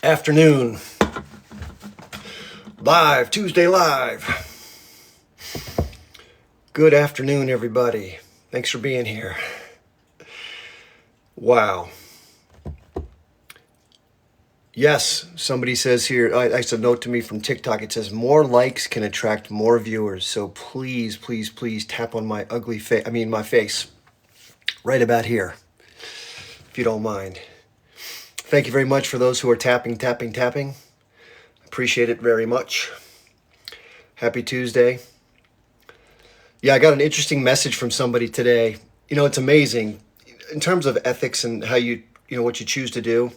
Afternoon. Live, Tuesday Live. Good afternoon, everybody. Thanks for being here. Wow. Yes, somebody says here, it's a note to me from TikTok. It says more likes can attract more viewers. So please, please, please tap on my ugly face. My face right about here, if you don't mind. Thank you very much for those who are tapping. Appreciate it very much. Happy Tuesday. Yeah, I got an interesting message from somebody today. You know, it's amazing in terms of ethics and how what you choose to do.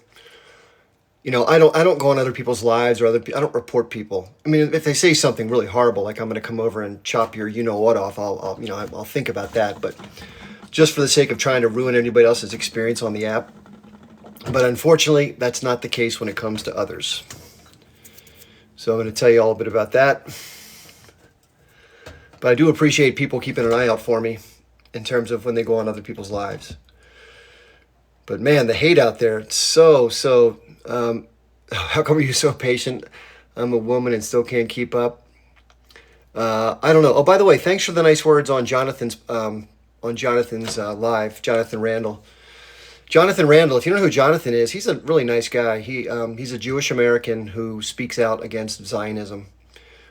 You know, I don't go on other people's lives or I don't report people. I mean, if they say something really horrible, like I'm going to come over and chop your what off, I'll think about that. But just for the sake of trying to ruin anybody else's experience on the app. But unfortunately, that's not the case when it comes to others. So I'm going to tell you all a bit about that. But I do appreciate people keeping an eye out for me in terms of when they go on other people's lives. But man, the hate out there, it's so, how come are you so patient? I'm a woman and still can't keep up. I don't know. Oh, by the way, thanks for the nice words on Jonathan's live, Jonathan Randall. Jonathan Randall, if you don't know who Jonathan is, he's a really nice guy. He's a Jewish American who speaks out against Zionism,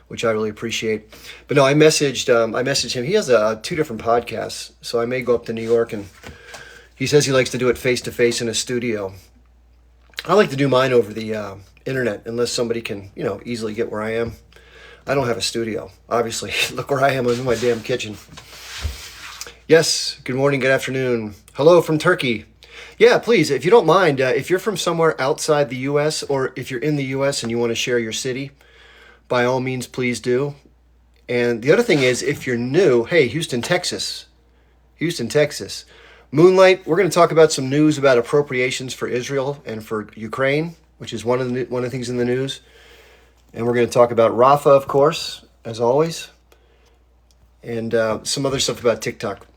which I really appreciate. But no, I messaged him. He has two different podcasts, so I may go up to New York, and he says he likes to do it face to face in a studio. I like to do mine over the internet, unless somebody can easily get where I am. I don't have a studio, obviously. Look where I am. I'm in my damn kitchen. Yes. Good morning. Good afternoon. Hello from Turkey. Yeah, please, if you don't mind, if you're from somewhere outside the U.S. or if you're in the U.S. and you want to share your city, by all means, please do. And the other thing is, if you're new, hey, Houston, Texas. Moonlight, we're going to talk about some news about appropriations for Israel and for Ukraine, which is one of the things in the news. And we're going to talk about Rafa, of course, as always, and some other stuff about TikTok.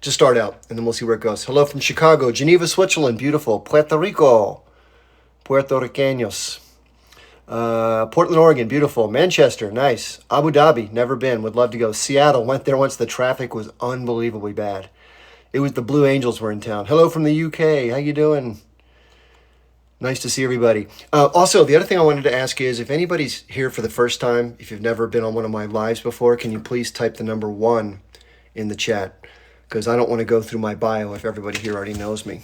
Just start out, and then we'll see where it goes. Hello from Chicago, Geneva, Switzerland, beautiful. Puerto Rico, Puerto Ricanos. Portland, Oregon, beautiful. Manchester, nice. Abu Dhabi, never been, would love to go. Seattle, went there once. The traffic was unbelievably bad. It was the Blue Angels were in town. Hello from the UK, how you doing? Nice to see everybody. Also, the other thing I wanted to ask is, if anybody's here for the first time, if you've never been on one of my lives before, can you please type the number 1 in the chat? Because I don't want to go through my bio if everybody here already knows me.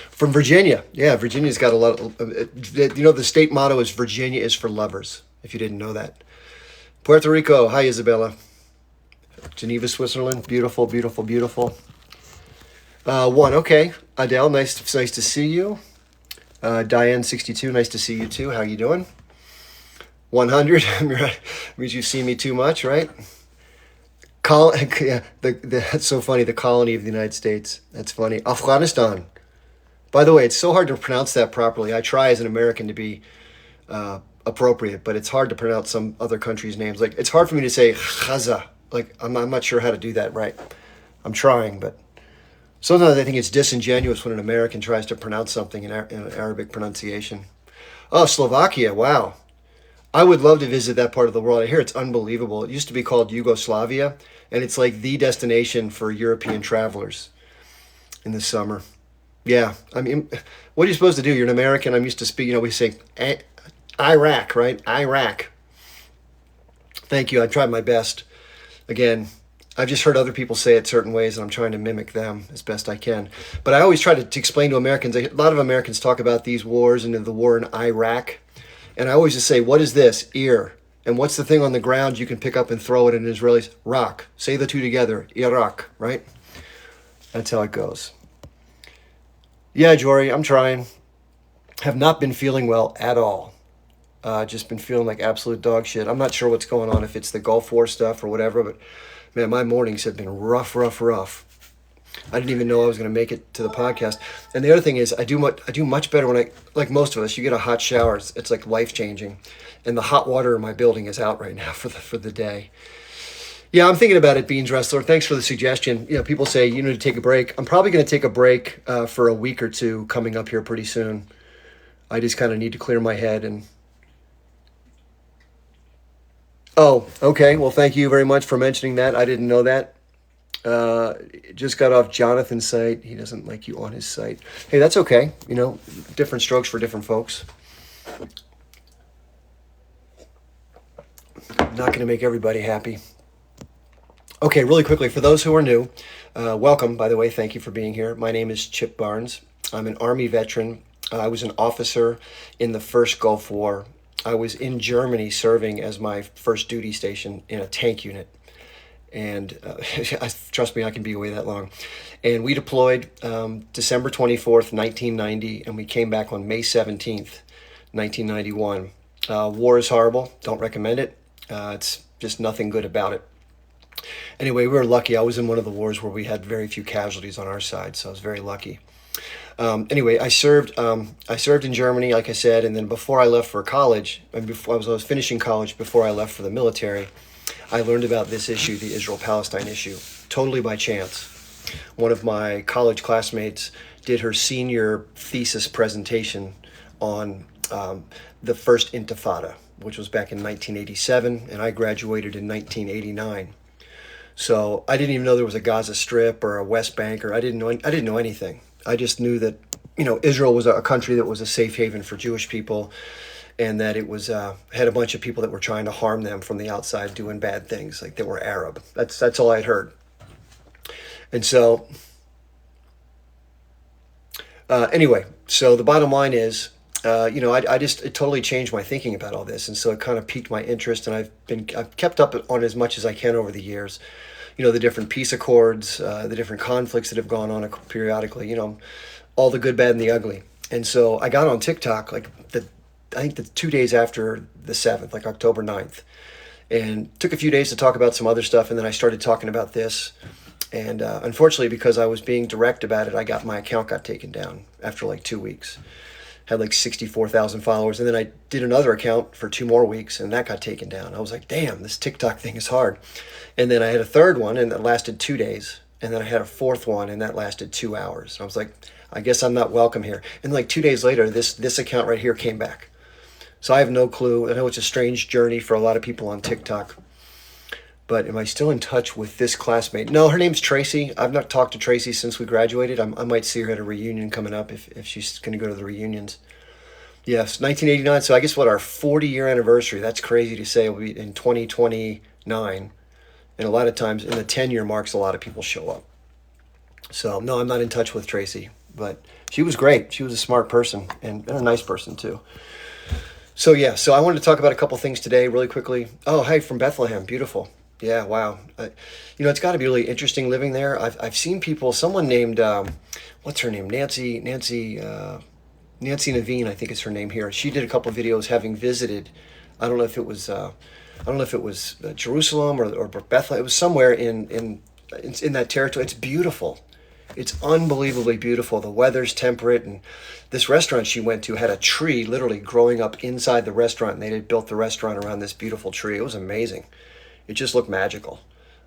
From Virginia. Yeah, Virginia's got a lot of... the state motto is Virginia is for lovers, if you didn't know that. Puerto Rico. Hi, Isabella. Geneva, Switzerland. Beautiful, beautiful, beautiful. 1, okay. Adele, nice to see you. Diane, 62, nice to see you too. How you doing? 100, means you've seen me too much, right? That's so funny, the colony of the United States. That's funny. Afghanistan. By the way, it's so hard to pronounce that properly. I try as an American to be appropriate, but it's hard to pronounce some other countries' names. Like, it's hard for me to say Gaza. Like, I'm not sure how to do that right. I'm trying, but sometimes I think it's disingenuous when an American tries to pronounce something in an Arabic pronunciation. Oh, Slovakia, wow. I would love to visit that part of the world. I hear it's unbelievable. It used to be called Yugoslavia, and it's like the destination for European travelers in the summer. Yeah, I mean, what are you supposed to do? You're an American. I'm used to speaking, we say Iraq, right? Iraq. Thank you. I tried my best. Again, I've just heard other people say it certain ways, and I'm trying to mimic them as best I can. But I always try to explain to Americans, a lot of Americans talk about these wars and the war in Iraq. And I always just say, what is this? Ear. And what's the thing on the ground you can pick up and throw it at an Israelis? Rock. Say the two together. Iraq, right? That's how it goes. Yeah, Jory, I'm trying. Have not been feeling well at all. Just been feeling like absolute dog shit. I'm not sure what's going on, if it's the Gulf War stuff or whatever, but man, my mornings have been rough. I didn't even know I was going to make it to the podcast. And the other thing is, I do much better when like most of us, you get a hot shower. It's like life-changing. And the hot water in my building is out right now for the day. Yeah, I'm thinking about it, Beans Wrestler. Thanks for the suggestion. People say you need to take a break. I'm probably going to take a break for a week or two coming up here pretty soon. I just kind of need to clear my head and. Oh, okay. Well, thank you very much for mentioning that. I didn't know that. Uh, just got off Jonathan's site. He doesn't like you on his site. Hey, that's okay. Different strokes for different folks. Not going to make everybody happy. Okay, really quickly, for those who are new, welcome, by the way. Thank you for being here. My name is Chip Barnes. I'm an Army veteran. I was an officer in the first Gulf War. I was in Germany serving as my first duty station in a tank unit. And trust me, I can be away that long. And we deployed December 24th, 1990, and we came back on May 17th, 1991. War is horrible. Don't recommend it. It's just nothing good about it. Anyway, we were lucky. I was in one of the wars where we had very few casualties on our side, so I was very lucky. Anyway, I served. I served in Germany, like I said, and then before I left for college, and before I was finishing college, before I left for the military, I learned about this issue, the Israel-Palestine issue, totally by chance. One of my college classmates did her senior thesis presentation on the first Intifada, which was back in 1987, and I graduated in 1989. So I didn't even know there was a Gaza Strip or a West Bank, or I didn't know anything. I just knew that Israel was a country that was a safe haven for Jewish people, and that it was had a bunch of people that were trying to harm them from the outside, doing bad things, like they were Arab. That's all I'd heard. And so anyway, so the bottom line is, it totally changed my thinking about all this, and so it kind of piqued my interest, and I've kept up on as much as I can over the years. The different peace accords, the different conflicts that have gone on periodically. All the good, bad, and the ugly. And so I got on TikTok I think the 2 days after the 7th, like October 9th, and took a few days to talk about some other stuff, and then I started talking about this. And unfortunately, because I was being direct about it, my account got taken down after like 2 weeks. Had like 64,000 followers, and then I did another account for 2 more weeks, and that got taken down. I was like, damn, this TikTok thing is hard. And then I had a third one, and that lasted 2 days. And then I had a fourth one, and that lasted 2 hours. And I was like, I guess I'm not welcome here. And like 2 days later, this account right here came back. So I have no clue. I know it's a strange journey for a lot of people on TikTok. But am I still in touch with this classmate? No, her name's Tracy. I've not talked to Tracy since we graduated. I might see her at a reunion coming up if she's going to go to the reunions. Yes, 1989. So I guess our 40-year anniversary. That's crazy to say. It'll be in 2029. And a lot of times in the 10-year marks, a lot of people show up. So no, I'm not in touch with Tracy. But she was great. She was a smart person and a nice person too. So yeah, so I wanted to talk about a couple things today really quickly. Oh, hey, from Bethlehem. Beautiful. Yeah, wow. It's got to be really interesting living there. I've seen people. Someone named what's her name? Nancy Naveen, I think is her name here. She did a couple of videos having visited. I don't know if it was Jerusalem or Bethlehem. It was somewhere in that territory. It's beautiful. It's unbelievably beautiful. The weather's temperate, and this restaurant she went to had a tree literally growing up inside the restaurant, and they had built the restaurant around this beautiful tree. It was amazing. It just looked magical.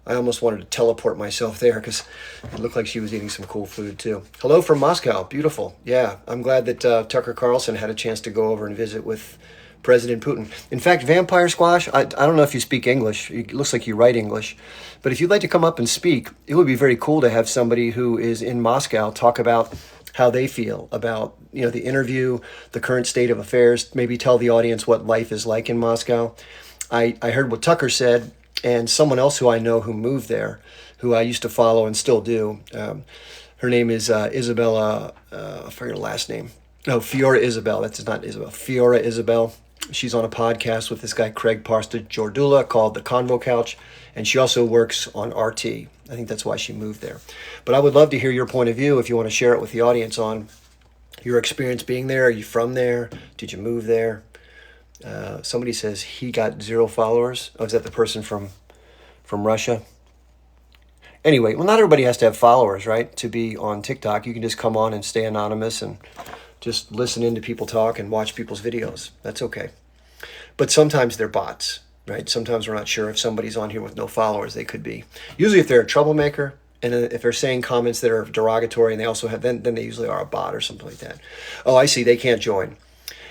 I almost wanted to teleport myself there because it looked like she was eating some cool food too. Hello from Moscow. Beautiful. Yeah, I'm glad that Tucker Carlson had a chance to go over and visit with President Putin. In fact, Vampire Squash, I don't know if you speak English. It looks like you write English. But if you'd like to come up and speak, it would be very cool to have somebody who is in Moscow talk about how they feel about the interview, the current state of affairs, maybe tell the audience what life is like in Moscow. I heard what Tucker said, and someone else who I know who moved there, who I used to follow and still do. Her name is Isabella, I forget her last name. No, Fiora Isabel. That's not Isabel. Fiora Isabel. She's on a podcast with this guy, Craig Parsta Jordula, called The Convo Couch. And she also works on RT. I think that's why she moved there. But I would love to hear your point of view if you want to share it with the audience on your experience being there. Are you from there? Did you move there? Somebody says he got 0 followers. Oh, is that the person from Russia? Anyway, well, not everybody has to have followers, right, to be on TikTok. You can just come on and stay anonymous and just listen in to people talk and watch people's videos. That's okay. But sometimes they're bots, right? Sometimes we're not sure if somebody's on here with no followers. They could be. Usually if they're a troublemaker, and if they're saying comments that are derogatory, and they also have, then they usually are a bot or something like that. Oh, I see. They can't join.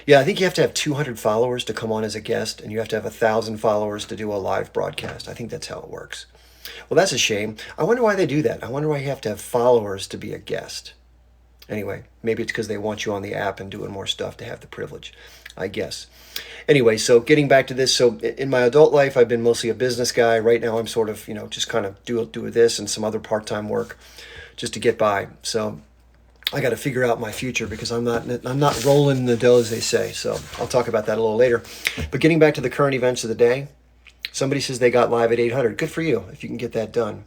Yeah, I think you have to have 200 followers to come on as a guest, and you have to have 1,000 followers to do a live broadcast. I think that's how it works. Well, that's a shame. I wonder why they do that. I wonder why you have to have followers to be a guest. Anyway, maybe it's because they want you on the app and doing more stuff to have the privilege, I guess. Anyway, so getting back to this, so in my adult life, I've been mostly a business guy. Right now, I'm sort of, just kind of do this and some other part-time work just to get by. So I got to figure out my future because I'm not rolling in the dough, as they say. So I'll talk about that a little later. But getting back to the current events of the day, somebody says they got live at 800. Good for you if you can get that done.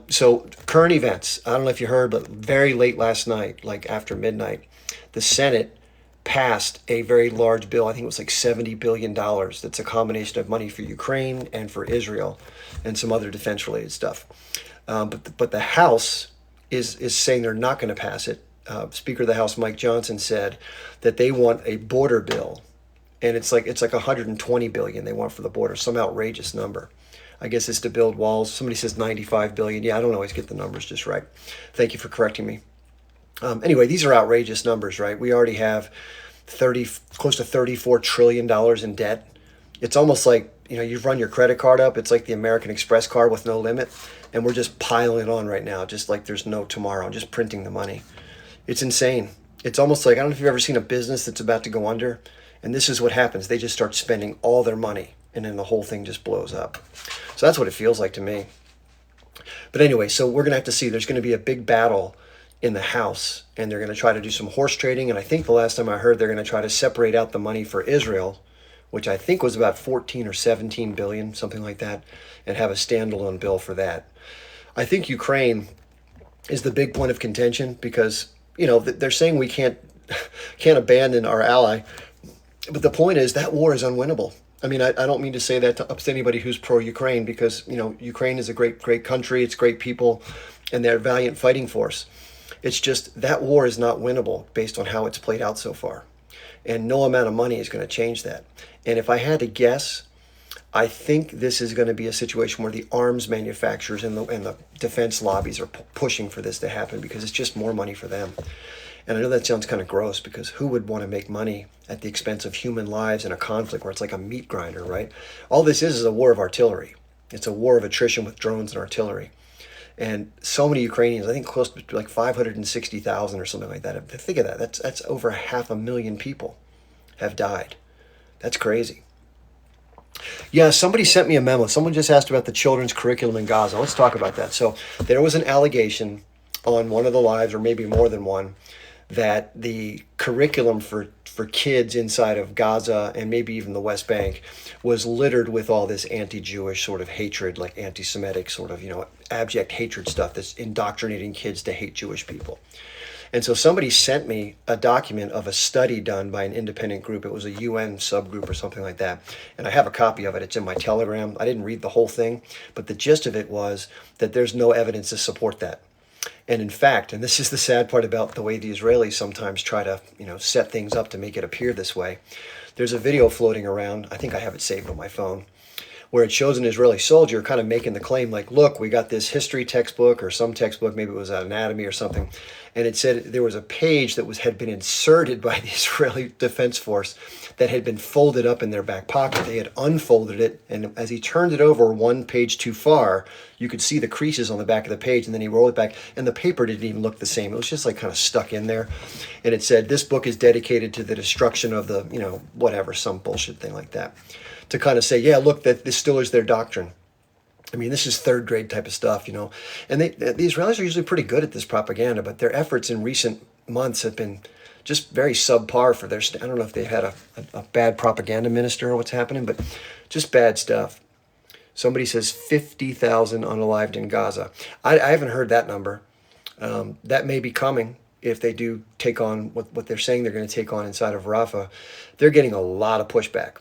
So current events, I don't know if you heard, but very late last night, like after midnight, the Senate passed a very large bill. I think it was like $70 billion. That's a combination of money for Ukraine and for Israel and some other defense related stuff. But the House is saying they're not going to pass it. Speaker of the House, Mike Johnson, said that they want a border bill. And it's like 120 billion they want for the border, some outrageous number. I guess it's to build walls. Somebody says 95 billion. Yeah, I don't always get the numbers just right. Thank you for correcting me. Anyway, these are outrageous numbers, right? We already have close to $34 trillion in debt. It's almost like, you've run your credit card up. It's like the American Express card with no limit. And we're just piling it on right now, just like there's no tomorrow, just printing the money. It's insane. It's almost like, I don't know if you've ever seen a business that's about to go under. And this is what happens. They just start spending all their money, and then the whole thing just blows up. So that's what it feels like to me. But anyway, so we're going to have to see. There's going to be a big battle in the House, and they're going to try to do some horse trading. And I think the last time I heard, they're going to try to separate out the money for Israel, which I think was about 14 or 17 billion, something like that, and have a standalone bill for that. I think Ukraine is the big point of contention because, they're saying we can't abandon our ally. But the point is that war is unwinnable. I mean, I don't mean to say that to upset anybody who's pro-Ukraine because, Ukraine is a great, great country. It's great people, and they're a valiant fighting force. It's just that war is not winnable based on how it's played out so far. And no amount of money is going to change that. And if I had to guess, I think this is going to be a situation where the arms manufacturers and the defense lobbies are pushing for this to happen because it's just more money for them. And I know that sounds kind of gross because who would want to make money at the expense of human lives in a conflict where it's like a meat grinder, right? All this is a war of artillery. It's a war of attrition with drones and artillery. And so many Ukrainians, I think close to like 560,000 or something like that. Think of that. That's over 500,000 people have died. That's crazy. Yeah, somebody sent me a memo. Someone just asked about the children's curriculum in Gaza. Let's talk about that. So there was an allegation on one of the lives, or maybe more than one, that the curriculum for kids inside of Gaza and maybe even the West Bank was littered with all this anti-Jewish sort of hatred, like anti-Semitic sort of, abject hatred stuff that's indoctrinating kids to hate Jewish people. And so somebody sent me a document of a study done by an independent group. It was a UN subgroup or something like that. And I have a copy of it. It's in my Telegram. I didn't read the whole thing, but the gist of it was that there's no evidence to support that. And in fact, and this is the sad part about the way the Israelis sometimes try to, set things up to make it appear this way. There's a video floating around. I think I have it saved on my phone, where it shows an Israeli soldier kind of making the claim like, look, we got this history textbook or some textbook, maybe it was anatomy or something. And it said there was a page that had been inserted by the Israeli Defense Force that had been folded up in their back pocket. They had unfolded it, and as he turned it over one page too far, you could see the creases on the back of the page, and then he rolled it back, and the paper didn't even look the same. It was just like kind of stuck in there. And it said, this book is dedicated to the destruction of the, whatever, some bullshit thing like that. To kind of say, yeah, look, that this still is their doctrine. I mean, this is third grade type of stuff, And the Israelis are usually pretty good at this propaganda, but their efforts in recent months have been just very subpar for their, I don't know if they've had a bad propaganda minister or what's happening, but just bad stuff. Somebody says 50,000 unalived in Gaza. I haven't heard that number. That may be coming if they do take on what they're saying they're going to take on inside of Rafah. They're getting a lot of pushback.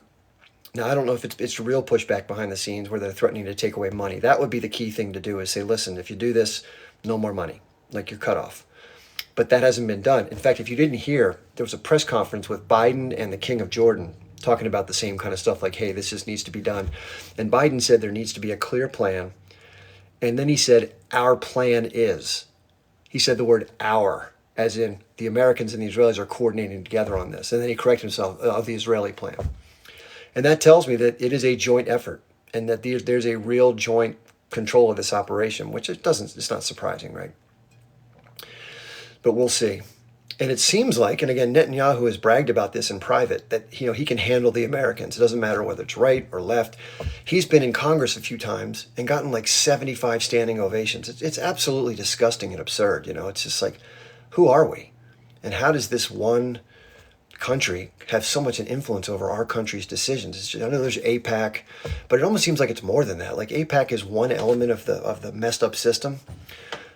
Now, I don't know if it's real pushback behind the scenes where they're threatening to take away money. That would be the key thing to do is say, listen, if you do this, no more money, like you're cut off. But that hasn't been done. In fact, if you didn't hear, there was a press conference with Biden and the King of Jordan talking about the same kind of stuff like, hey, this just needs to be done. And Biden said there needs to be a clear plan. And then he said, our plan is. He said the word our, as in the the Americans and the Israelis are coordinating together on this. And then he corrected himself of the Israeli plan. And that tells me that it is a joint effort and that there's a real joint control of this operation, which it's not surprising, right? But we'll see. And it seems like, and again, Netanyahu has bragged about this in private, that he can handle the Americans. It doesn't matter whether it's right or left. He's been in Congress a few times and gotten like 75 standing ovations. It's absolutely disgusting and absurd. It's just like, who are we? And how does this one country have so much an influence over our country's decisions? I know there's AIPAC, but it almost seems like it's more than that. Like AIPAC is one element of the messed up system.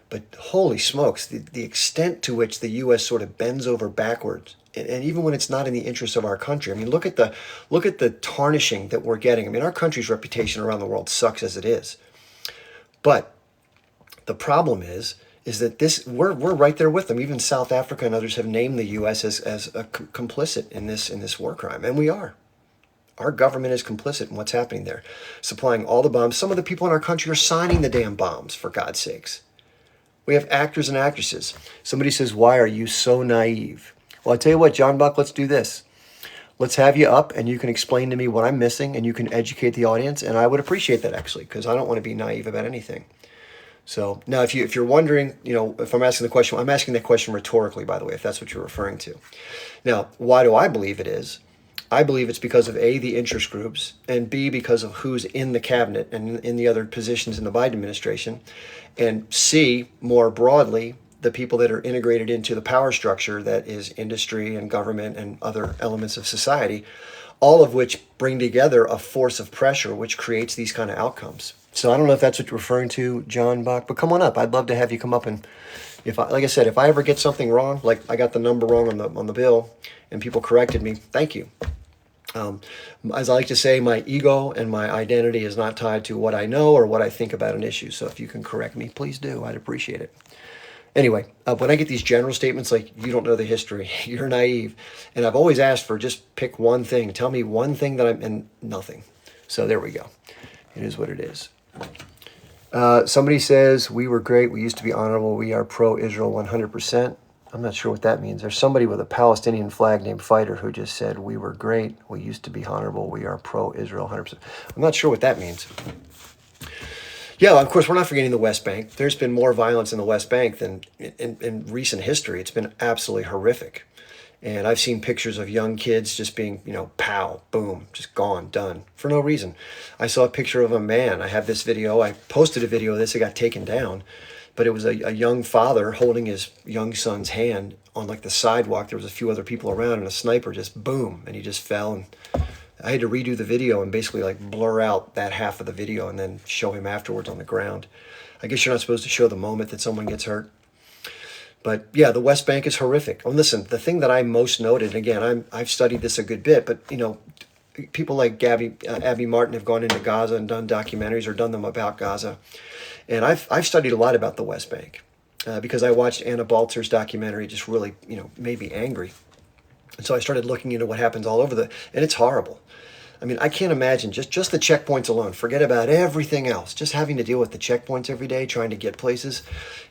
But holy smokes, the extent to which the U.S. sort of bends over backwards, and even when it's not in the interest of our country. I mean, look at the tarnishing that we're getting. I mean, our country's reputation around the world sucks as it is. But the problem is that we're right there with them. Even South Africa and others have named the U.S. as complicit in this war crime, and we are. Our government is complicit in what's happening there, supplying all the bombs. Some of the people in our country are signing the damn bombs, for God's sakes. We have actors and actresses. Somebody says, why are you so naive? Well, I tell you what, John Buck, let's do this. Let's have you up and you can explain to me what I'm missing and you can educate the audience. And I would appreciate that, actually, because I don't want to be naive about anything. So now if you're wondering, if I'm asking the question, I'm asking that question rhetorically, by the way, if that's what you're referring to. Now, why do I believe it is? I believe it's because of A, the interest groups, and B, because of who's in the cabinet and in the other positions in the Biden administration, and C, more broadly, the people that are integrated into the power structure that is industry and government and other elements of society, all of which bring together a force of pressure which creates these kind of outcomes. So I don't know if that's what you're referring to, John Bach, but come on up. I'd love to have you come up, and like I said, if I ever get something wrong, like I got the number wrong on the bill and people corrected me, thank you. As I like to say, my ego and my identity is not tied to what I know or what I think about an issue. So if you can correct me, please do. I'd appreciate it. Anyway, when I get these general statements like, you don't know the history, you're naive, and I've always asked for just pick one thing. Tell me one thing and nothing. So there we go. It is what it is. Somebody says, we were great. We used to be honorable. We are pro-Israel 100%. I'm not sure what that means. There's somebody with a Palestinian flag named Fighter who just said, we were great. We used to be honorable. We are pro-Israel 100%. I'm not sure what that means. Yeah, of course, we're not forgetting the West Bank. There's been more violence in the West Bank than in recent history. It's been absolutely horrific. And I've seen pictures of young kids just being, pow, boom, just gone, done, for no reason. I saw a picture of a man. I have this video. I posted a video of this. It got taken down. But it was a young father holding his young son's hand on like the sidewalk. There was a few other people around and a sniper just boom, and he just fell. And I had to redo the video and basically like blur out that half of the video and then show him afterwards on the ground. I guess you're not supposed to show the moment that someone gets hurt. But yeah, the West Bank is horrific. And listen, the thing that I most noted, again, I've studied this a good bit, but people like Abby Martin have gone into Gaza and done documentaries or done them about Gaza. And I've studied a lot about the West Bank because I watched Anna Baltzer's documentary. It just really, made me angry. And so I started looking into what happens all over and it's horrible. I mean, I can't imagine just the checkpoints alone. Forget about everything else. Just having to deal with the checkpoints every day, trying to get places.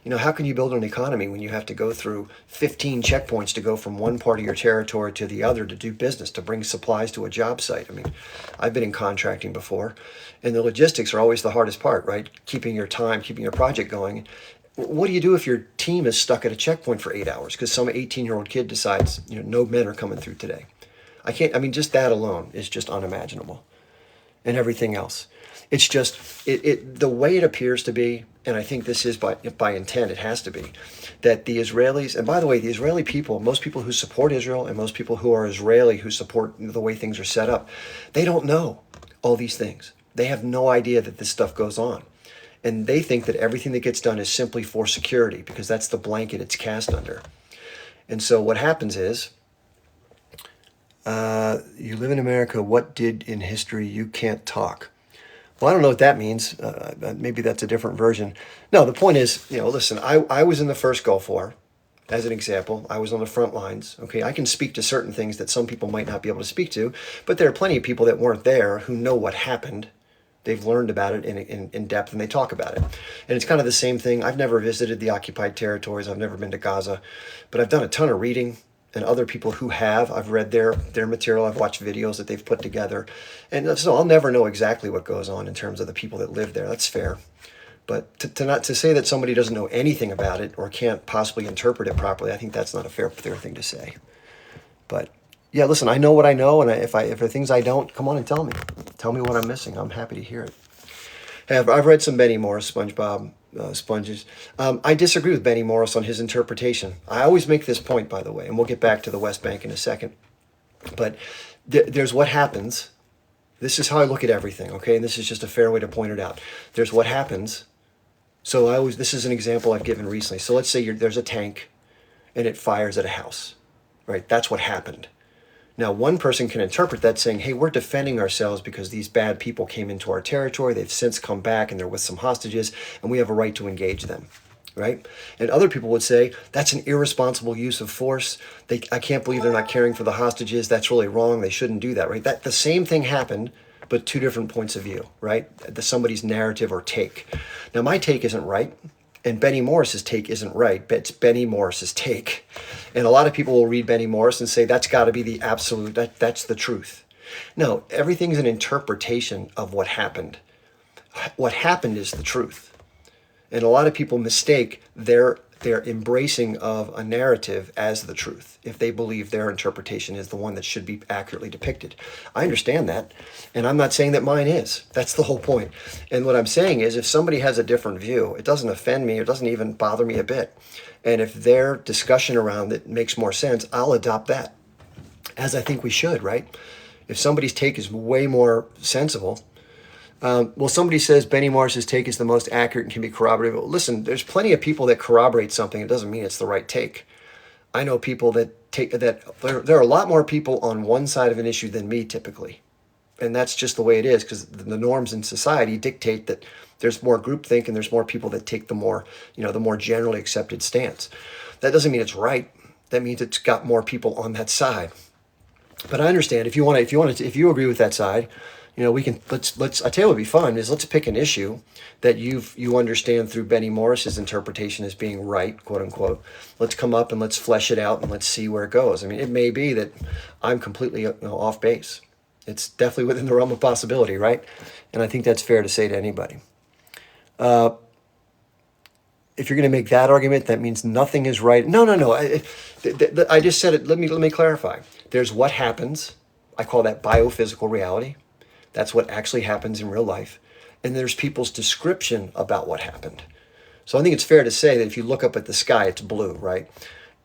How can you build an economy when you have to go through 15 checkpoints to go from one part of your territory to the other to do business, to bring supplies to a job site? I mean, I've been in contracting before, and the logistics are always the hardest part, right? Keeping your time, keeping your project going. What do you do if your team is stuck at a checkpoint for 8 hours because some 18-year-old kid decides, no men are coming through today? Just that alone is just unimaginable. And everything else. It's just, the way it appears to be, and I think this is by intent, it has to be, that the Israelis, and by the way, the Israeli people, most people who support Israel and most people who are Israeli who support the way things are set up, they don't know all these things. They have no idea that this stuff goes on. And they think that everything that gets done is simply for security because that's the blanket it's cast under. And so what happens is, you live in America, what did in history you can't talk? Well, I don't know what that means. Maybe that's a different version. No, the point is, listen, I was in the first Gulf War, as an example. I was on the front lines. Okay, I can speak to certain things that some people might not be able to speak to, but there are plenty of people that weren't there who know what happened. They've learned about it in depth, and they talk about it. And it's kind of the same thing. I've never visited the occupied territories. I've never been to Gaza, but I've done a ton of reading, and other people who have, I've read their material. I've watched videos that they've put together. And so I'll never know exactly what goes on in terms of the people that live there. That's fair. But to say that somebody doesn't know anything about it or can't possibly interpret it properly, I think that's not a fair thing to say. But yeah, listen, I know what I know, and if there are things I don't, come on and tell me. Tell me what I'm missing. I'm happy to hear it. I've read some Benny Morris, SpongeBob Sponges. I disagree with Benny Morris on his interpretation. I always make this point, by the way, and we'll get back to the West Bank in a second. But there's what happens. This is how I look at everything, okay? And this is just a fair way to point it out. There's what happens. So this is an example I've given recently. So let's say there's a tank, and it fires at a house, right? That's what happened. Now, one person can interpret that saying, hey, we're defending ourselves because these bad people came into our territory. They've since come back and they're with some hostages, and we have a right to engage them, right? And other people would say, that's an irresponsible use of force. I can't believe they're not caring for the hostages. That's really wrong. They shouldn't do that, right? The same thing happened, but two different points of view, right? Somebody's narrative or take. Now, my take isn't right. And Benny Morris's take isn't right, but it's Benny Morris's take. And a lot of people will read Benny Morris and say, that's got to be the absolute, that's the truth. No, everything's an interpretation of what happened. What happened is the truth. And a lot of people mistake their embracing of a narrative as the truth if they believe their interpretation is the one that should be accurately depicted. I understand that, and I'm not saying that mine is. That's the whole point. And what I'm saying is, if somebody has a different view, it doesn't offend me, it doesn't even bother me a bit. And if their discussion around it makes more sense, I'll adopt that, as I think we should, right? If somebody's take is way more sensible, well, somebody says Benny Morris's take is the most accurate and can be corroborated. Well, listen, there's plenty of people that corroborate something. It doesn't mean it's the right take. I know people that take that. There are a lot more people on one side of an issue than me typically. And that's just the way it is, because the norms in society dictate that there's more groupthink and there's more people that take the more generally accepted stance. That doesn't mean it's right. That means it's got more people on that side. But I understand if you agree with that side, we can let's I tell you what would be fun is let's pick an issue that you understand through Benny Morris's interpretation as being right, quote unquote. Let's come up and let's flesh it out and let's see where it goes. I mean, it may be that I'm completely off base. It's definitely within the realm of possibility, right? And I think that's fair to say to anybody. If you're going to make that argument, that means nothing is right. No. I just said it. Let me clarify. There's what happens. I call that biophysical reality. That's what actually happens in real life. And there's people's description about what happened. So I think it's fair to say that if you look up at the sky, it's blue, right?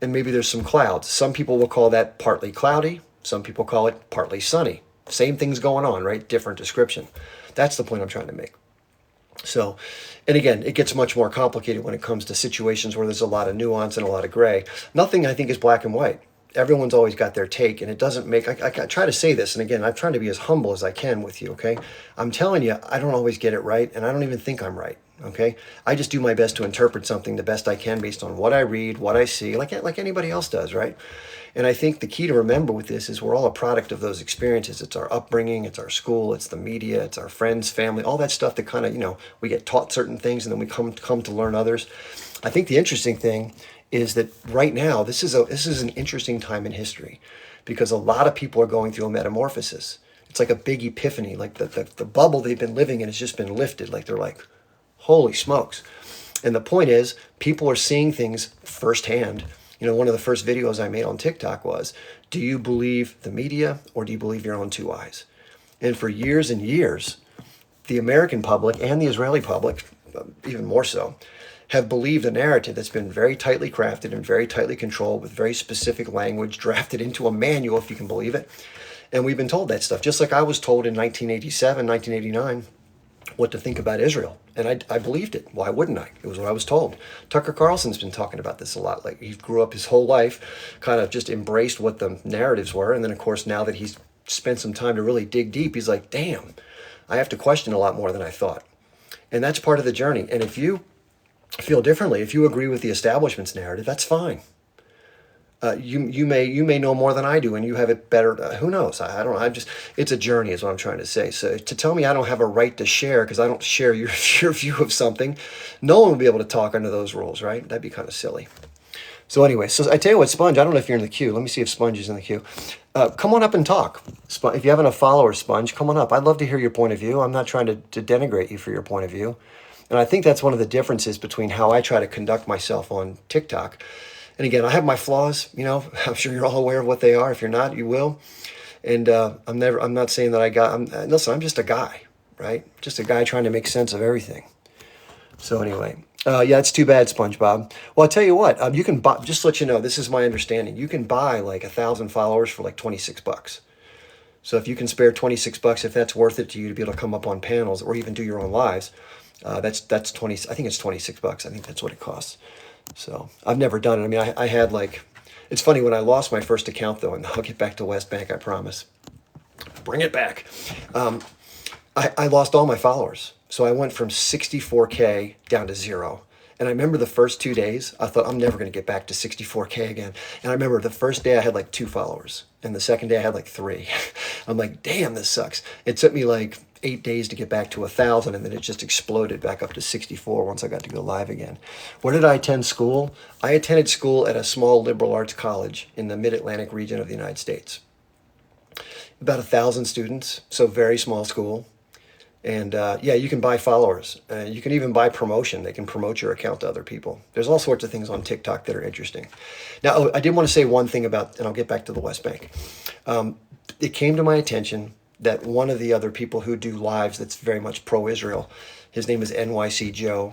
And maybe there's some clouds. Some people will call that partly cloudy. Some people call it partly sunny. Same thing's going on, right? Different description. That's the point I'm trying to make. So, and again, it gets much more complicated when it comes to situations where there's a lot of nuance and a lot of gray. Nothing, I think, is black and white. Everyone's always got their take, and it doesn't make, I try to say this, and again, I'm trying to be as humble as I can with you, okay? I'm telling you, I don't always get it right, and I don't even think I'm right, okay? I just do my best to interpret something the best I can based on what I read, what I see, like anybody else does, right? And I think the key to remember with this is we're all a product of those experiences. It's our upbringing, it's our school, it's the media, it's our friends, family, all that stuff that kind of, we get taught certain things and then we come to learn others. I think the interesting thing is that right now, this is an interesting time in history because a lot of people are going through a metamorphosis. It's like a big epiphany, like the bubble they've been living in has just been lifted. Like they're like, holy smokes. And the point is, people are seeing things firsthand. One of the first videos I made on TikTok was, do you believe the media or do you believe your own two eyes? And for years and years, the American public and the Israeli public, even more so, have believed a narrative that's been very tightly crafted and very tightly controlled with very specific language drafted into a manual, if you can believe it. And we've been told that stuff, just like I was told in 1987, 1989, what to think about Israel. And I believed it. Why wouldn't I? It was what I was told. Tucker Carlson's been talking about this a lot. Like he grew up his whole life, kind of just embraced what the narratives were. And then, of course, now that he's spent some time to really dig deep, he's like, damn, I have to question a lot more than I thought. And that's part of the journey. And if you feel differently, if you agree with the establishment's narrative, that's fine. You may know more than I do, and you have it better. Who knows? I don't know. It's a journey, is what I'm trying to say. So to tell me I don't have a right to share because I don't share your your view of something, no one will be able to talk under those rules, right? That'd be kind of silly. So anyway, so I tell you what, Sponge, I don't know if you're in the queue. Let me see if Sponge is in the queue. Come on up and talk. If you have enough followers, Sponge, come on up. I'd love to hear your point of view. I'm not trying to denigrate you for your point of view. And I think that's one of the differences between how I try to conduct myself on TikTok. And again, I have my flaws, I'm sure you're all aware of what they are. If you're not, you will. And I'm not saying that listen, I'm just a guy, right? Just a guy trying to make sense of everything. So anyway, yeah, it's too bad, SpongeBob. Well, I'll tell you what, you can buy, just to let you know, this is my understanding. You can buy like 1,000 followers for like $26. So if you can spare $26, if that's worth it to you to be able to come up on panels or even do your own lives, that's 20. I think it's $26. I think that's what it costs. So I've never done it. I mean, I had like, it's funny when I lost my first account though, and I'll get back to West Bank, I promise. Bring it back. I lost all my followers. So I went from 64K down to 0. And I remember the first 2 days, I thought I'm never going to get back to 64K again. And I remember the first day I had like 2 followers. And the second day I had like 3. I'm like, damn, this sucks. It took me like 8 days to get back to 1,000. And then it just exploded back up to 64 once I got to go live again. Where did I attend school? I attended school at a small liberal arts college in the mid-Atlantic region of the United States. About 1,000 students, so very small school. And yeah, you can buy followers. You can even buy promotion. They can promote your account to other people. There's all sorts of things on TikTok that are interesting. Now, I did want to say one thing about, and I'll get back to the West Bank. It came to my attention that one of the other people who do lives that's very much pro-Israel, his name is NYC Joe.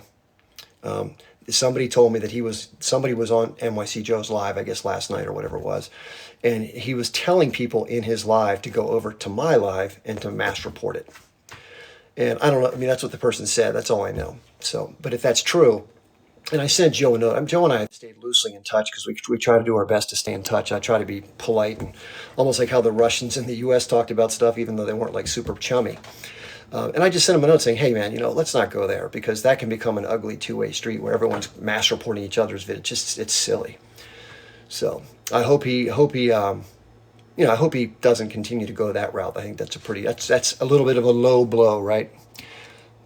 Somebody told me that somebody was on NYC Joe's live, I guess last night or whatever it was. And he was telling people in his live to go over to my live and to mass report it. And I don't know. I mean, that's what the person said. That's all I know. So, but if that's true, and I sent Joe a note. Joe and I have stayed loosely in touch because we try to do our best to stay in touch. I try to be polite and almost like how the Russians in the U.S. talked about stuff, even though they weren't like super chummy. And I just sent him a note saying, hey, man, let's not go there because that can become an ugly two-way street where everyone's mass reporting each other's videos. It's silly. So I hope he I hope he doesn't continue to go that route. I think that's a little bit of a low blow, right?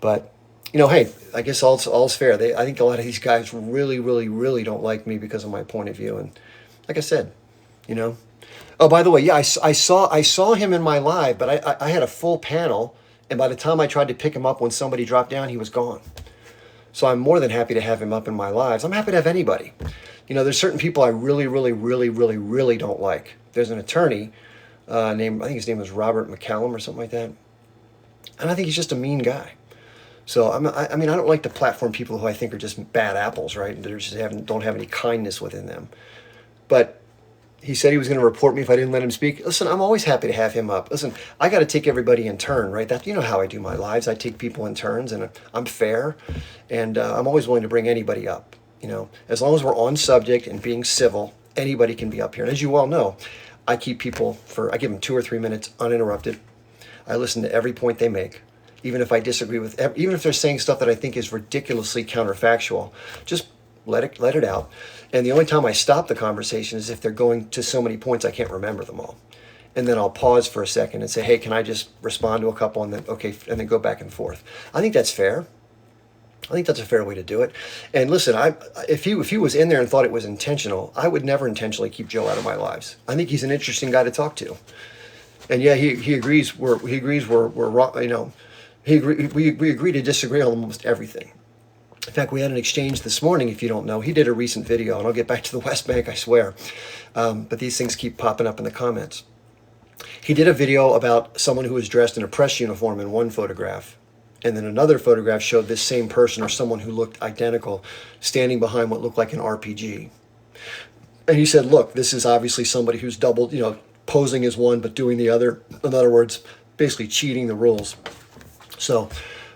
But, hey, I guess all's fair. I think a lot of these guys really, really, really don't like me because of my point of view. And like I said, Oh, by the way, yeah, I saw him in my live, but I had a full panel. And by the time I tried to pick him up when somebody dropped down, he was gone. So I'm more than happy to have him up in my lives. I'm happy to have anybody. There's certain people I really, really, really, really, really don't like. There's an attorney I think his name was Robert McCallum or something like that. And I think he's just a mean guy. So I mean, I don't like to platform people who I think are just bad apples, right? They just don't have any kindness within them. But he said he was going to report me if I didn't let him speak. Listen, I'm always happy to have him up. Listen, I got to take everybody in turn, right? That how I do my lives. I take people in turns, and I'm fair, and I'm always willing to bring anybody up. As long as we're on subject and being civil, anybody can be up here. And as you all know, I keep people I give them 2 or 3 minutes uninterrupted. I listen to every point they make, even if I disagree even if they're saying stuff that I think is ridiculously counterfactual. Just let it out. And the only time I stop the conversation is if they're going to so many points I can't remember them all. And then I'll pause for a second and say, hey, can I just respond to a couple and then go back and forth. I think that's fair. I think that's a fair way to do it. And listen, if he was in there and thought it was intentional, I would never intentionally keep Joe out of my lives. I think he's an interesting guy to talk to. And yeah, he agrees. He agrees we're wrong. We agree to disagree on almost everything. In fact, we had an exchange this morning, if you don't know. He did a recent video, and I'll get back to the West Bank, I swear. But these things keep popping up in the comments. He did a video about someone who was dressed in a press uniform in one photograph. And then another photograph showed this same person or someone who looked identical standing behind what looked like an RPG. And he said, look, this is obviously somebody who's doubled, posing as one but doing the other. In other words, basically cheating the rules. So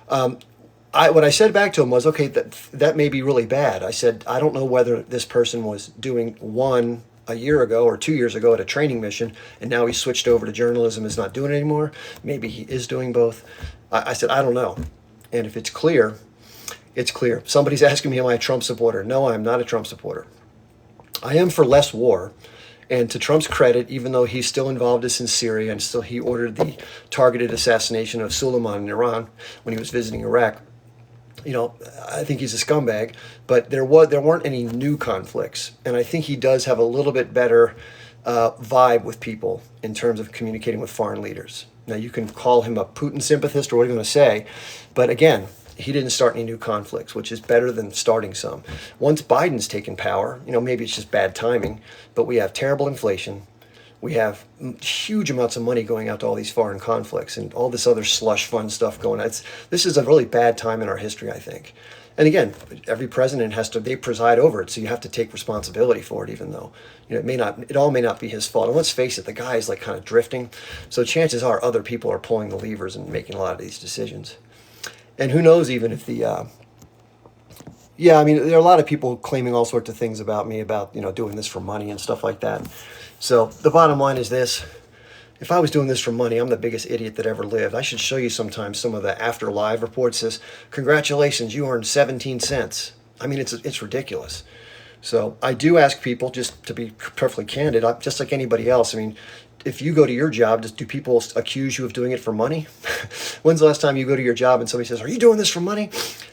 what I said back to him was, okay, that may be really bad. I said, I don't know whether this person was doing one a year ago or 2 years ago at a training mission, and now he's switched over to journalism, is not doing it anymore. Maybe he is doing both. I said, I don't know. And if it's clear, it's clear. Somebody's asking me, am I a Trump supporter? No, I'm not a Trump supporter. I am for less war. And to Trump's credit, even though he's still involved in Syria and still he ordered the targeted assassination of Soleimani in Iran when he was visiting Iraq, I think he's a scumbag. But there weren't any new conflicts, and I think he does have a little bit better vibe with people in terms of communicating with foreign leaders. Now, you can call him a Putin sympathist or what are you going to say, but again, he didn't start any new conflicts, which is better than starting some. Once Biden's taken power, maybe it's just bad timing, but we have terrible inflation. We have huge amounts of money going out to all these foreign conflicts and all this other slush fund stuff going on. This is a really bad time in our history, I think. And again, every president they preside over it, so you have to take responsibility for it, even though it all may not be his fault. And let's face it, the guy is like kind of drifting, so chances are other people are pulling the levers and making a lot of these decisions. And who knows even if there are a lot of people claiming all sorts of things about me, about doing this for money and stuff like that. So the bottom line is this. If I was doing this for money, I'm the biggest idiot that ever lived. I should show you sometimes some of the after live reports. Says, congratulations, you earned 17 cents. I mean, it's ridiculous. So I do ask people, just to be perfectly candid, just like anybody else. I mean, if you go to your job, do people accuse you of doing it for money? When's the last time you go to your job and somebody says, are you doing this for money?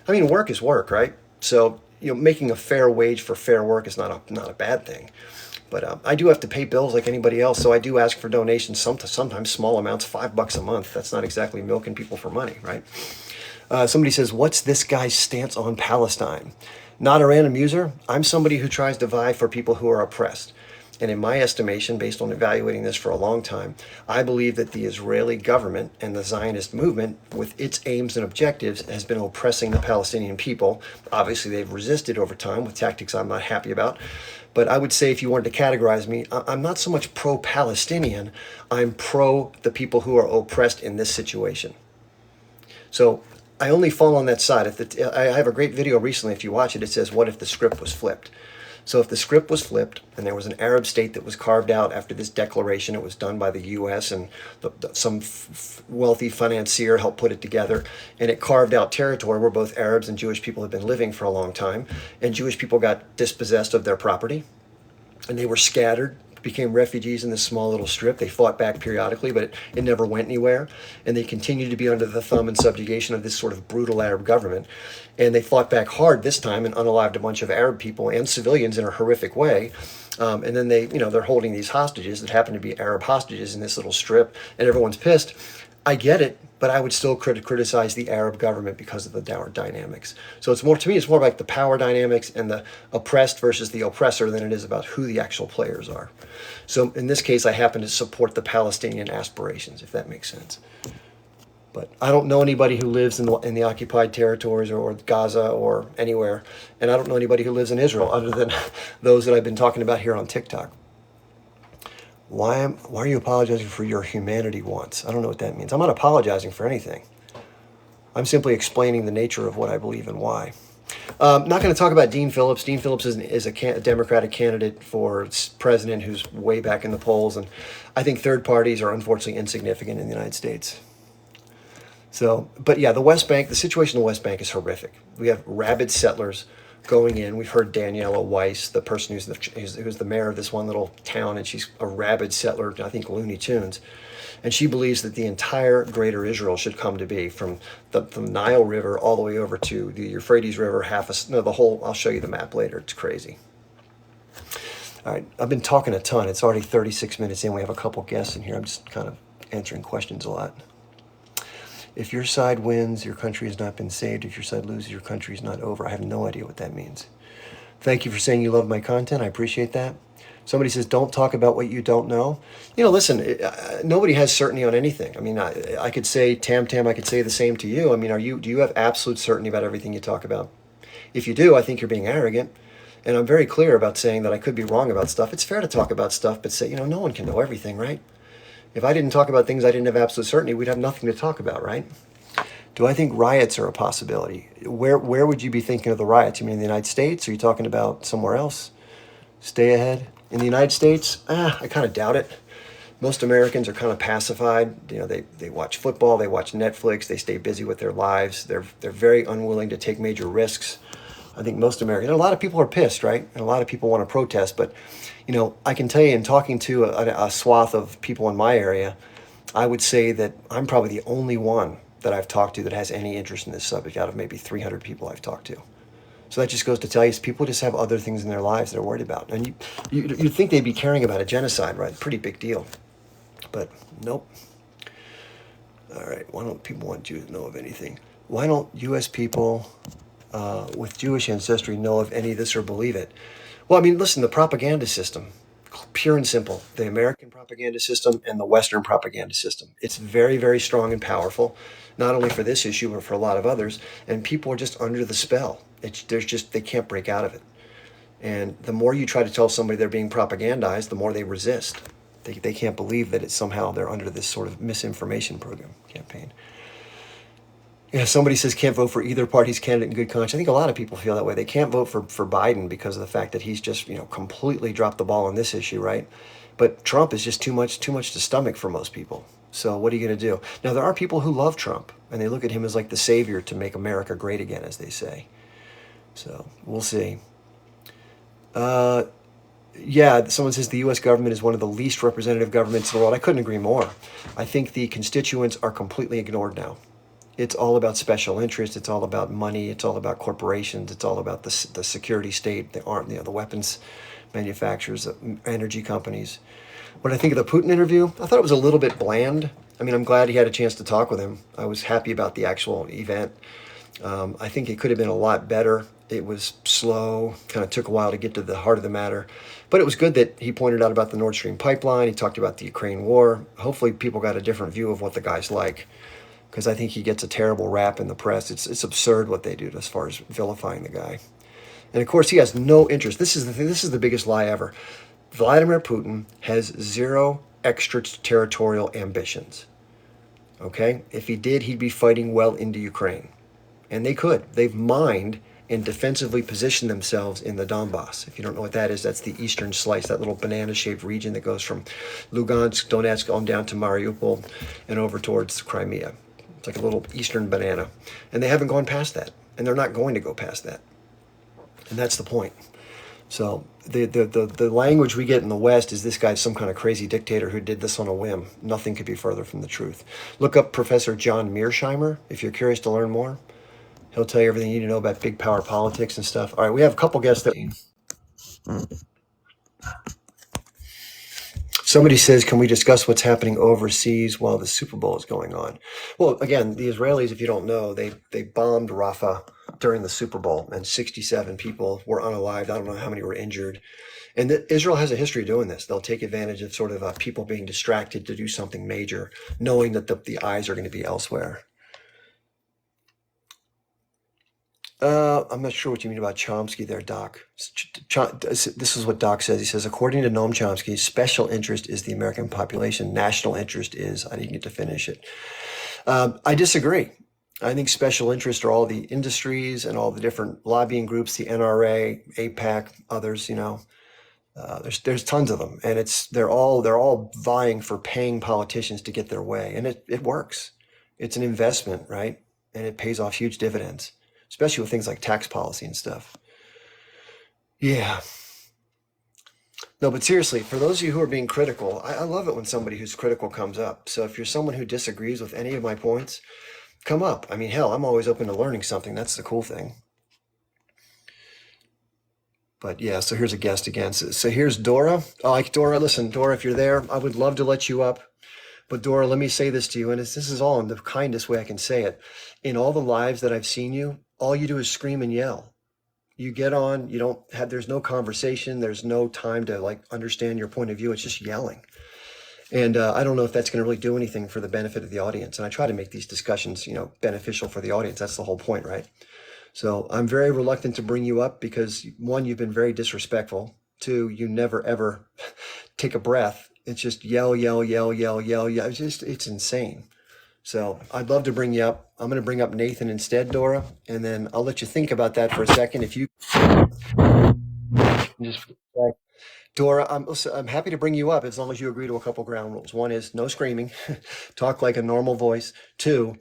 I mean, work is work, right? So, making a fair wage for fair work is not a bad thing. But I do have to pay bills like anybody else, so I do ask for donations, sometimes small amounts, $5 a month. That's not exactly milking people for money, right? Somebody says, what's this guy's stance on Palestine? Not a random user. I'm somebody who tries to vie for people who are oppressed. And in my estimation, based on evaluating this for a long time, I believe that the Israeli government and the Zionist movement, with its aims and objectives, has been oppressing the Palestinian people. Obviously, they've resisted over time with tactics I'm not happy about. But I would say if you wanted to categorize me, I'm not so much pro-Palestinian, I'm pro the people who are oppressed in this situation. So I only fall on that side. I have a great video recently, if you watch it, it says, what if the script was flipped? So if the script was flipped and there was an Arab state that was carved out after this declaration, it was done by the U.S. and some wealthy financier helped put it together, and it carved out territory where both Arabs and Jewish people had been living for a long time, and Jewish people got dispossessed of their property, and they were scattered, became refugees in this small little strip. They fought back periodically, but it never went anywhere. And they continued to be under the thumb and subjugation of this sort of brutal Arab government. And they fought back hard this time and unalived a bunch of Arab people and civilians in a horrific way. And then they're holding these hostages that happen to be Arab hostages in this little strip, and everyone's pissed. I get it, but I would still criticize the Arab government because of the power dynamics. So to me, it's more like the power dynamics and the oppressed versus the oppressor than it is about who the actual players are. So in this case, I happen to support the Palestinian aspirations, if that makes sense. But I don't know anybody who lives in the occupied territories or Gaza or anywhere, and I don't know anybody who lives in Israel other than those that I've been talking about here on TikTok. Why are you apologizing for your humanity wants? I don't know what that means. I'm not apologizing for anything. I'm simply explaining the nature of what I believe and why. Not going to talk about Dean Phillips. Dean Phillips is a Democratic candidate for president who's way back in the polls, and I think third parties are unfortunately insignificant in the United States. So, but yeah, the West Bank, the situation in the West Bank is horrific. We have rabid settlers going in. We've heard Daniela Weiss, the person who's the mayor of this one little town, and she's a rabid settler, I think Looney Tunes. And she believes that the entire greater Israel should come to be, from the Nile River all the way over to the Euphrates River, I'll show you the map later. It's crazy. All right, I've been talking a ton. It's already 36 minutes in. We have a couple guests in here. I'm just kind of answering questions a lot. If your side wins, your country has not been saved. If your side loses, your country is not over. I have no idea what that means. Thank you for saying you love my content. I appreciate that. Somebody says, don't talk about what you don't know. Listen, nobody has certainty on anything. I mean, I could say, Tam, I could say the same to you. I mean, do you have absolute certainty about everything you talk about? If you do, I think you're being arrogant. And I'm very clear about saying that I could be wrong about stuff. It's fair to talk about stuff, but say, no one can know everything, right? If I didn't talk about things I didn't have absolute certainty, we'd have nothing to talk about, right? Do I think riots are a possibility? Where would you be thinking of the riots? You mean in the United States? Or are you talking about somewhere else? Stay ahead. In the United States, I kind of doubt it. Most Americans are kind of pacified. They watch football, they watch Netflix, they stay busy with their lives. They're very unwilling to take major risks. I think most Americans, and a lot of people are pissed, right? And a lot of people want to protest. But, I can tell you in talking to a swath of people in my area, I would say that I'm probably the only one that I've talked to that has any interest in this subject out of maybe 300 people I've talked to. So that just goes to tell you, is people just have other things in their lives they're worried about. And you'd think they'd be caring about a genocide, right? Pretty big deal. But nope. All right. Why don't people want you to know of anything? Why don't U.S. people with Jewish ancestry know of any of this or believe it? Well, I mean, listen, the propaganda system, pure and simple, the American propaganda system and the Western propaganda system. It's very, very strong and powerful, not only for this issue, but for a lot of others. And people are just under the spell. They can't break out of it. And the more you try to tell somebody they're being propagandized, the more they resist. They can't believe that it's somehow they're under this sort of misinformation program campaign. Yeah, somebody says can't vote for either party's candidate in good conscience. I think a lot of people feel that way. They can't vote for Biden because of the fact that he's just, completely dropped the ball on this issue, right? But Trump is just too much to stomach for most people. So what are you going to do? Now, there are people who love Trump, and they look at him as like the savior to make America great again, as they say. So we'll see. Yeah, someone says the U.S. government is one of the least representative governments in the world. I couldn't agree more. I think the constituents are completely ignored now. It's all about special interests. It's all about money. It's all about corporations. It's all about the security state, the arm, the weapons manufacturers, the energy companies. When I think of the Putin interview, I thought it was a little bit bland. I mean, I'm glad he had a chance to talk with him. I was happy about the actual event. I think it could have been a lot better. It was slow, kind of took a while to get to the heart of the matter. But it was good that he pointed out about the Nord Stream pipeline. He talked about the Ukraine war. Hopefully people got a different view of what the guy's like, because I think he gets a terrible rap in the press. It's absurd what they do as far as vilifying the guy. And of course, he has no interest. This is the thing. This is the biggest lie ever. Vladimir Putin has zero extraterritorial ambitions. Okay? If he did, he'd be fighting well into Ukraine. And they could. They've mined and defensively positioned themselves in the Donbass. If you don't know what that is, that's the eastern slice, that little banana-shaped region that goes from Lugansk, Donetsk, on down to Mariupol and over towards Crimea. It's like a little eastern banana. And they haven't gone past that. And they're not going to go past that. And that's the point. So the language we get in the West is this guy's some kind of crazy dictator who did this on a whim. Nothing could be further from the truth. Look up Professor John Mearsheimer if you're curious to learn more. He'll tell you everything you need to know about big power politics and stuff. All right, we have a couple guests that... Somebody says, can we discuss what's happening overseas while the Super Bowl is going on? Well, again, the Israelis, if you don't know, they bombed Rafah during the Super Bowl, and 67 people were unalived. I don't know how many were injured. And Israel has a history of doing this. They'll take advantage of sort of people being distracted to do something major, knowing that the eyes are going to be elsewhere. I'm not sure what you mean about Chomsky there, Doc. This is what Doc says. He says, according to Noam Chomsky, special interest is the American population. National interest is, I didn't get to finish it. I disagree. I think special interest are all the industries and all the different lobbying groups, the NRA, APAC, others, there's tons of them. And they're all vying for paying politicians to get their way. And it works. It's an investment, right? And it pays off huge dividends, especially with things like tax policy and stuff. Yeah. No, but seriously, for those of you who are being critical, I love it when somebody who's critical comes up. So if you're someone who disagrees with any of my points, come up. I mean, hell, I'm always open to learning something. That's the cool thing. But yeah, so here's a guest again. So here's Dora. Dora, listen, Dora, if you're there, I would love to let you up. But Dora, let me say this to you, and this is all in the kindest way I can say it. In all the lives that I've seen you, all you do is scream and yell. You get on, there's no conversation, there's no time to understand your point of view. It's just yelling. And I don't know if that's going to really do anything for the benefit of the audience. And I try to make these discussions, beneficial for the audience. That's the whole point, right? So I'm very reluctant to bring you up because, one, you've been very disrespectful. Two, you never, ever take a breath. It's just yell, yell, yell, yell, yell, yell. It's insane. So I'd love to bring you up. I'm going to bring up Nathan instead, Dora, and then I'll let you think about that for a second. If you just, Dora, I'm happy to bring you up as long as you agree to a couple ground rules. One is no screaming, talk like a normal voice. Two,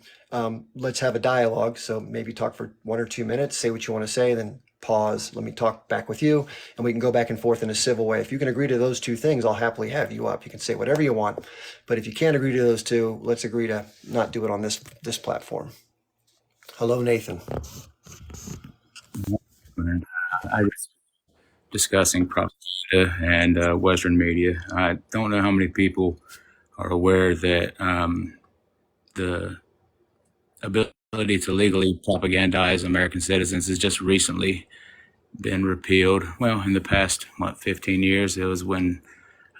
let's have a dialogue. So maybe talk for 1 or 2 minutes, say what you want to say, then pause, let me talk back with you, and we can go back and forth in a civil way. If you can agree to those two things, I'll happily have you up. You can say whatever you want, but if you can't agree to those two, let's agree to not do it on this platform. Hello, Nathan. I was discussing propaganda and Western media. I don't know how many people are aware that the ability to legally propagandize American citizens has just recently been repealed. Well, in the past, 15 years, it was when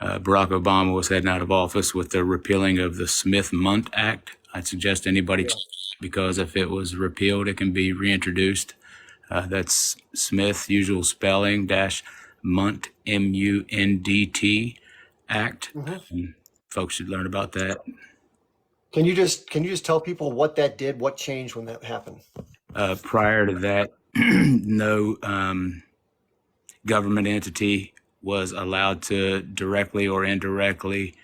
Barack Obama was heading out of office with the repealing of the Smith-Mundt Act. I'd suggest anybody check it, because if it was repealed, it can be reintroduced. That's Smith, usual spelling, dash Mundt, M-U-N-D-T, Act. And folks should learn about that. Can you just tell people what that did, what changed when that happened? Prior to that, no government entity was allowed to directly or indirectly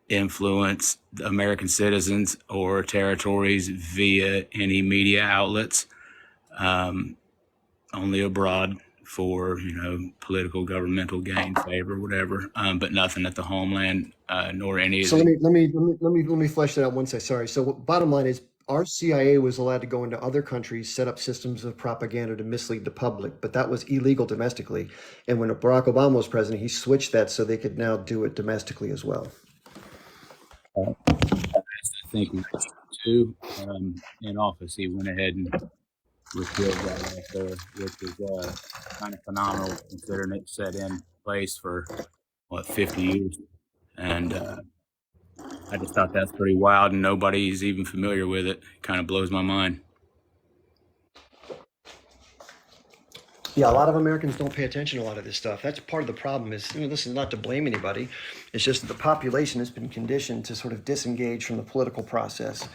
influence American citizens or territories via any media outlets, only abroad for, political governmental gain, favor, whatever, but nothing at the homeland, nor any of So the. let me flesh that out one second. Sorry. So bottom line is our CIA was allowed to go into other countries, set up systems of propaganda to mislead the public, but that was illegal domestically. And when Barack Obama was president, he switched that so they could now do it domestically as well. I think he was two in office. He went ahead and repealed that after, which is kind of phenomenal considering it set in place for 50 years. And I just thought that's pretty wild, and nobody's even familiar with it. Kind of blows my mind. Yeah, a lot of Americans don't pay attention to a lot of this stuff. That's part of the problem is, this is not to blame anybody. It's just that the population has been conditioned to sort of disengage from the political process.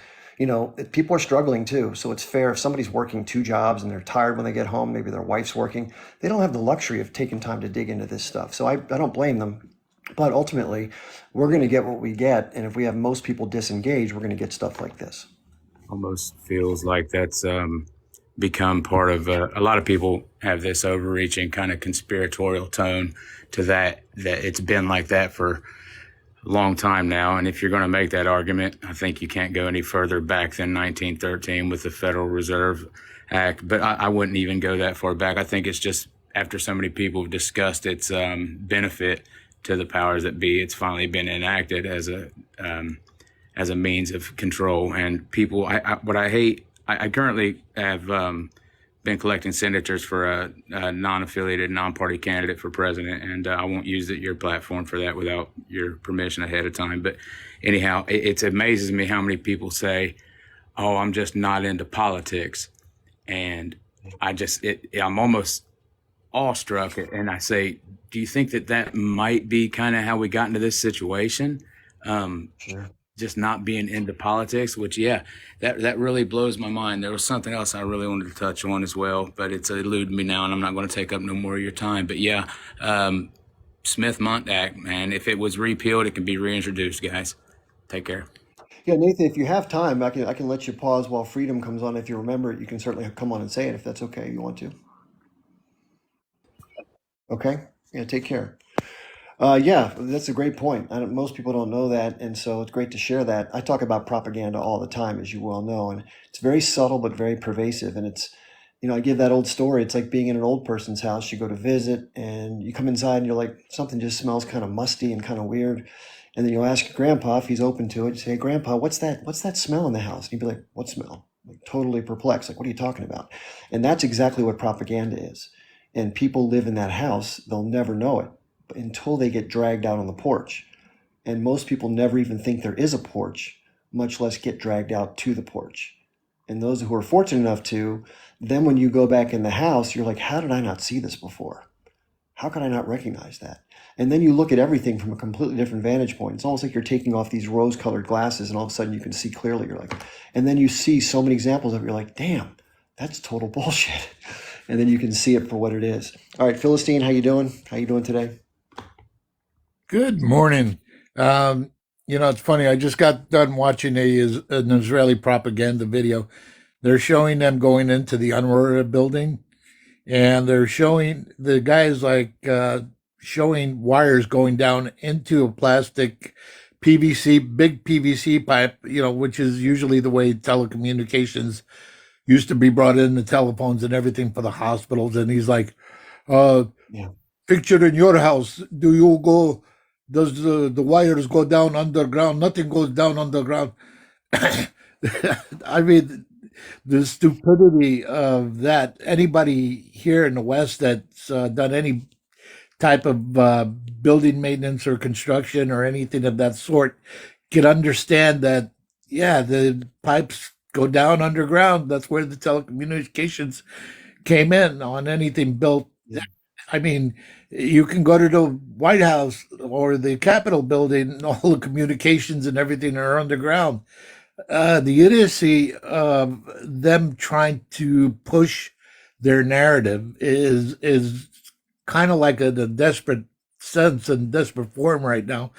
People are struggling too. So it's fair if somebody's working two jobs and they're tired when they get home, maybe their wife's working, they don't have the luxury of taking time to dig into this stuff. So I don't blame them. But ultimately, we're going to get what we get. And if we have most people disengage, we're going to get stuff like this. Almost feels like that's become part of a lot of people have this overreaching kind of conspiratorial tone to that it's been like that for a long time now. And if you're going to make that argument, I think you can't go any further back than 1913 with the Federal Reserve Act. But I wouldn't even go that far back. I think it's just after so many people have discussed its benefit to the powers that be, it's finally been enacted as a means of control. And people, what I hate, I currently have been collecting signatures for a non-affiliated, non-party candidate for president, and I won't use your platform for that without your permission ahead of time. But anyhow, it amazes me how many people say, "Oh, I'm just not into politics," and I'm almost awestruck, and I say, "Do you think that might be kind of how we got into this situation?" Sure. Just not being into politics, which, that really blows my mind. There was something else I really wanted to touch on as well, but it's eluded me now, and I'm not going to take up no more of your time. But Smith-Mundt Act, man, if it was repealed, it can be reintroduced, guys. Take care. Yeah, Nathan, if you have time, I can let you pause while Freedom comes on. If you remember it, you can certainly come on and say it if that's okay. You want to? Okay. Yeah, take care. Yeah, that's a great point. Most people don't know that, and so it's great to share that. I talk about propaganda all the time, as you well know, and it's very subtle but very pervasive. And I give that old story. It's like being in an old person's house. You go to visit, and you come inside, and you're like, something just smells kind of musty and kind of weird. And then you'll ask your grandpa if he's open to it. You say, "Hey, Grandpa, what's that smell in the house?" And he'd be like, "What smell?" Like, totally perplexed. Like, "What are you talking about?" And that's exactly what propaganda is. And people live in that house. They'll never know it until they get dragged out on the porch. And most people never even think there is a porch, much less get dragged out to the porch. And those who are fortunate enough to, then when you go back in the house, you're like, how did I not see this before? How could I not recognize that? And then you look at everything from a completely different vantage point. It's almost like you're taking off these rose-colored glasses and all of a sudden you can see clearly. You're like, and then you see so many examples of it, you're like, damn, that's total bullshit. And then you can see it for what it is. All right, Philistine, how you doing? How you doing today? Good morning. It's funny. I just got done watching an Israeli propaganda video. They're showing them going into the UNRWA building, and they're showing the guys like showing wires going down into a plastic PVC, big PVC pipe, which is usually the way telecommunications used to be brought in, the telephones and everything for the hospitals. And he's like, uh, Yeah. picture in your house, does the wires go down underground? Nothing goes down underground. I mean, the stupidity of that. Anybody here in the West that's done any type of building maintenance or construction or anything of that sort can understand that, yeah, the pipes go down underground. That's where the telecommunications came in on anything built. Yeah. I mean, you can go to the White House or the Capitol building, and all the communications and everything are underground. The idiocy of them trying to push their narrative is kind of like a desperate sense and desperate form right now,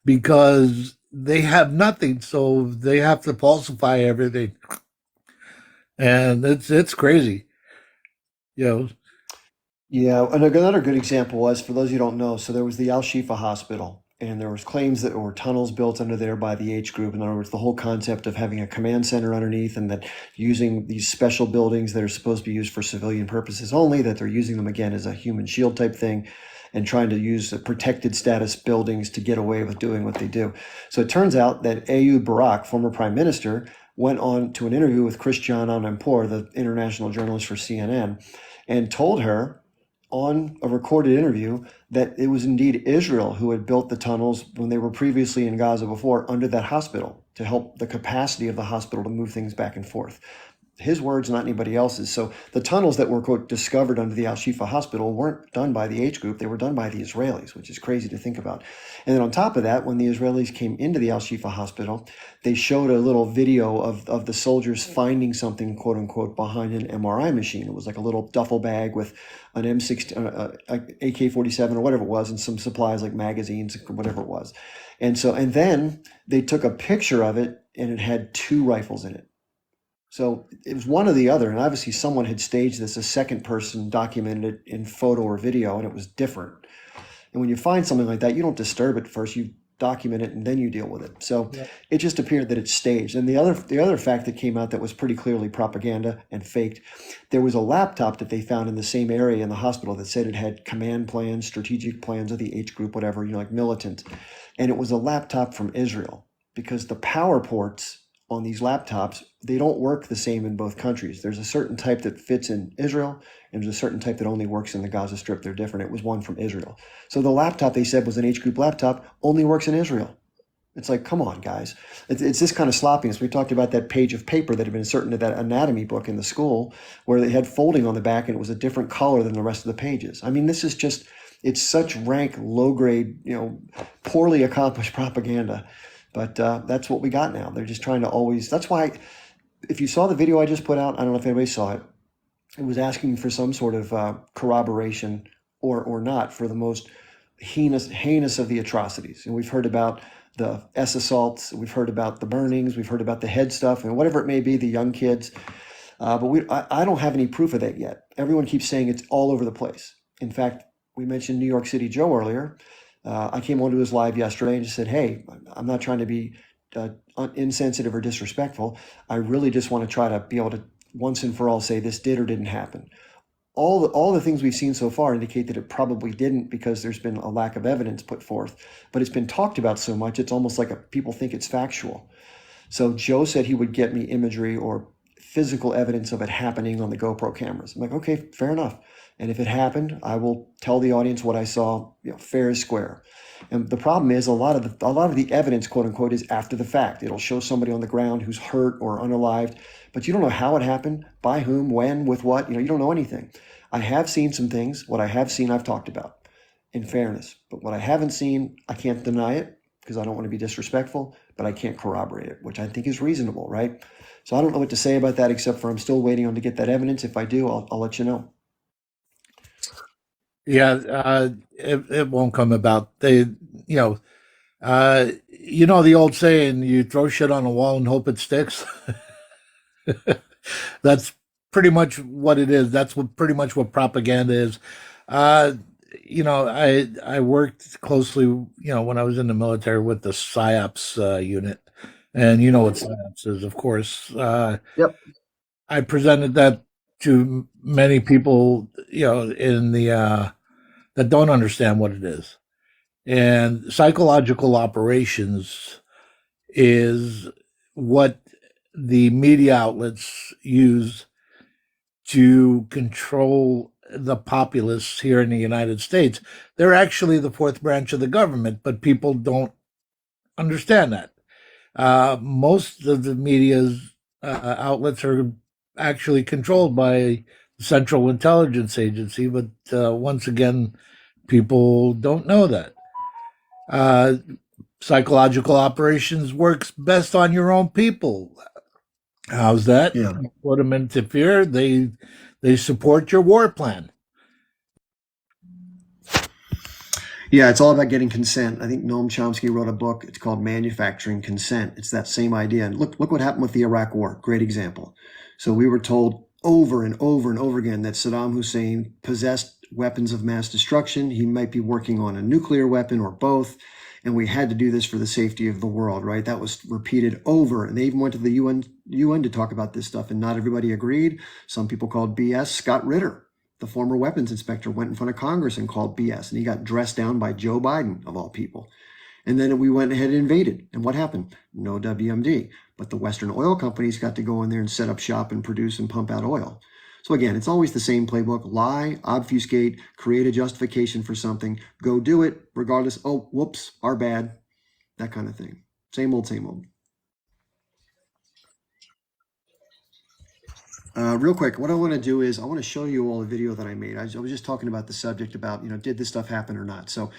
because they have nothing, so they have to falsify everything, and it's crazy, you know. Yeah, and another good example was, for those who don't know, so there was the Al Shifa Hospital, and there was claims that there were tunnels built under there by the H group. In other words, the whole concept of having a command center underneath, and that using these special buildings that are supposed to be used for civilian purposes only, that they're using them again as a human shield type thing, and trying to use the protected status buildings to get away with doing what they do. So it turns out that Ayub Barak, former prime minister, went on to an interview with Christiane Amanpour, the international journalist for CNN, and told her on a recorded interview that it was indeed Israel who had built the tunnels when they were previously in Gaza before under that hospital to help the capacity of the hospital to move things back and forth. His words, not anybody else's. So the tunnels that were, quote, discovered under the Al Shifa Hospital weren't done by the H group. They were done by the Israelis, which is crazy to think about. And then on top of that, when the Israelis came into the Al Shifa Hospital, they showed a little video of the soldiers finding something, quote unquote, behind an MRI machine. It was like a little duffel bag with an M16, AK-47 or whatever it was, and some supplies like magazines, whatever it was. And then they took a picture of it, and it had 2 rifles in it. So it was one or the other, and obviously someone had staged this. A second person documented it in photo or video, and it was different. And when you find something like that, you don't disturb it first. You document it, and then you deal with it. So Yeah. it just appeared that it's staged. And the other fact that came out that was pretty clearly propaganda and faked, there was a laptop that they found in the same area in the hospital that said it had command plans, strategic plans of the H group, whatever, like militant. And it was a laptop from Israel, because the power ports on these laptops, they don't work the same in both countries. There's a certain type that fits in Israel, and there's a certain type that only works in the Gaza Strip. They're different. It was one from Israel. So the laptop they said was an H group laptop only works in Israel. It's like, come on, guys. It's this kind of sloppiness. We talked about that page of paper that had been inserted into that anatomy book in the school, where they had folding on the back and it was a different color than the rest of the pages. I mean, this is just, it's such rank, low grade, poorly accomplished propaganda. But that's what we got now. They're just trying to always. That's why, if you saw the video I just put out, I don't know if anybody saw it. It was asking for some sort of corroboration or not for the most heinous of the atrocities. And we've heard about the S assaults. We've heard about the burnings. We've heard about the head stuff and whatever it may be, the young kids. But I don't have any proof of that yet. Everyone keeps saying it's all over the place. In fact, we mentioned New York City Joe earlier. I came onto his live yesterday and just said, hey, I'm not trying to be insensitive or disrespectful. I really just want to try to be able to once and for all say this did or didn't happen. All the things we've seen so far indicate that it probably didn't, because there's been a lack of evidence put forth. But it's been talked about so much, it's almost like people think it's factual. So Joe said he would get me imagery or physical evidence of it happening on the GoPro cameras. I'm like, okay, fair enough. And if it happened, I will tell the audience what I saw, fair as square. And the problem is a lot of the evidence, quote unquote, is after the fact. It'll show somebody on the ground who's hurt or unalived, but you don't know how it happened, by whom, when, with what. You don't know anything. I have seen some things. What I have seen, I've talked about, in fairness. But what I haven't seen, I can't deny it, because I don't want to be disrespectful, but I can't corroborate it, which I think is reasonable, right? So I don't know what to say about that, except for I'm still waiting on to get that evidence. If I do, I'll let you know. Yeah, it won't come about. The old saying, you throw shit on a wall and hope it sticks. That's pretty much what it is. That's what pretty much what propaganda is. Uh, I worked closely, when I was in the military with the PSYOPs unit, and you know what PSYOPs is, of course. Yep. I presented that to many people, in the that don't understand what it is. And psychological operations is what the media outlets use to control the populace here in the United States. They're actually the fourth branch of the government, but people don't understand that. Most of the media's outlets are actually controlled by the Central Intelligence Agency, but once again, people don't know that. Uh, Psychological operations works best on your own people. How's that? Yeah. You put them into fear. They support your war plan. Yeah, it's all about getting consent. I think Noam Chomsky wrote a book. It's called Manufacturing Consent. It's that same idea. And look what happened with the Iraq War. Great example. So we were told over and over and over again that Saddam Hussein possessed weapons of mass destruction. He might be working on a nuclear weapon or both. And we had to do this for the safety of the world, right? That was repeated over. And they even went to the UN to talk about this stuff, and not everybody agreed. Some people called BS. Scott Ritter, the former weapons inspector, went in front of Congress and called BS, and he got dressed down by Joe Biden, of all people. And then we went ahead and invaded. And what happened? No WMD. But the Western oil companies got to go in there and set up shop and produce and pump out oil. So again, it's always the same playbook: lie, obfuscate, create a justification for something, go do it, regardless. Oh, whoops, our bad, that kind of thing. Same old, same old. Real quick, what I want to do is I want to show you all a video that I made. I was just talking about the subject about, did this stuff happen or not? So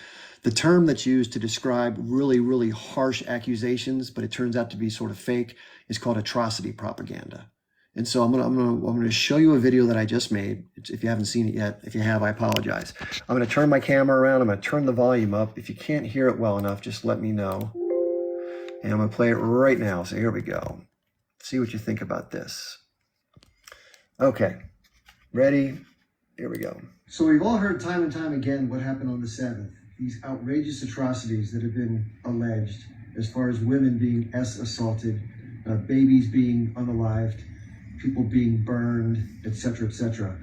the term that's used to describe really, really harsh accusations, but it turns out to be sort of fake, is called atrocity propaganda. And so I'm gonna show you a video that I just made. If you haven't seen it yet, if you have, I apologize. I'm gonna turn my camera around. I'm gonna turn the volume up. If you can't hear it well enough, just let me know. And I'm gonna play it right now. So here we go. See what you think about this. Okay, ready? Here we go. So we've all heard time and time again what happened on the 7th. These outrageous atrocities that have been alleged, as far as women being assaulted, babies being unalived, people being burned, etc., etc.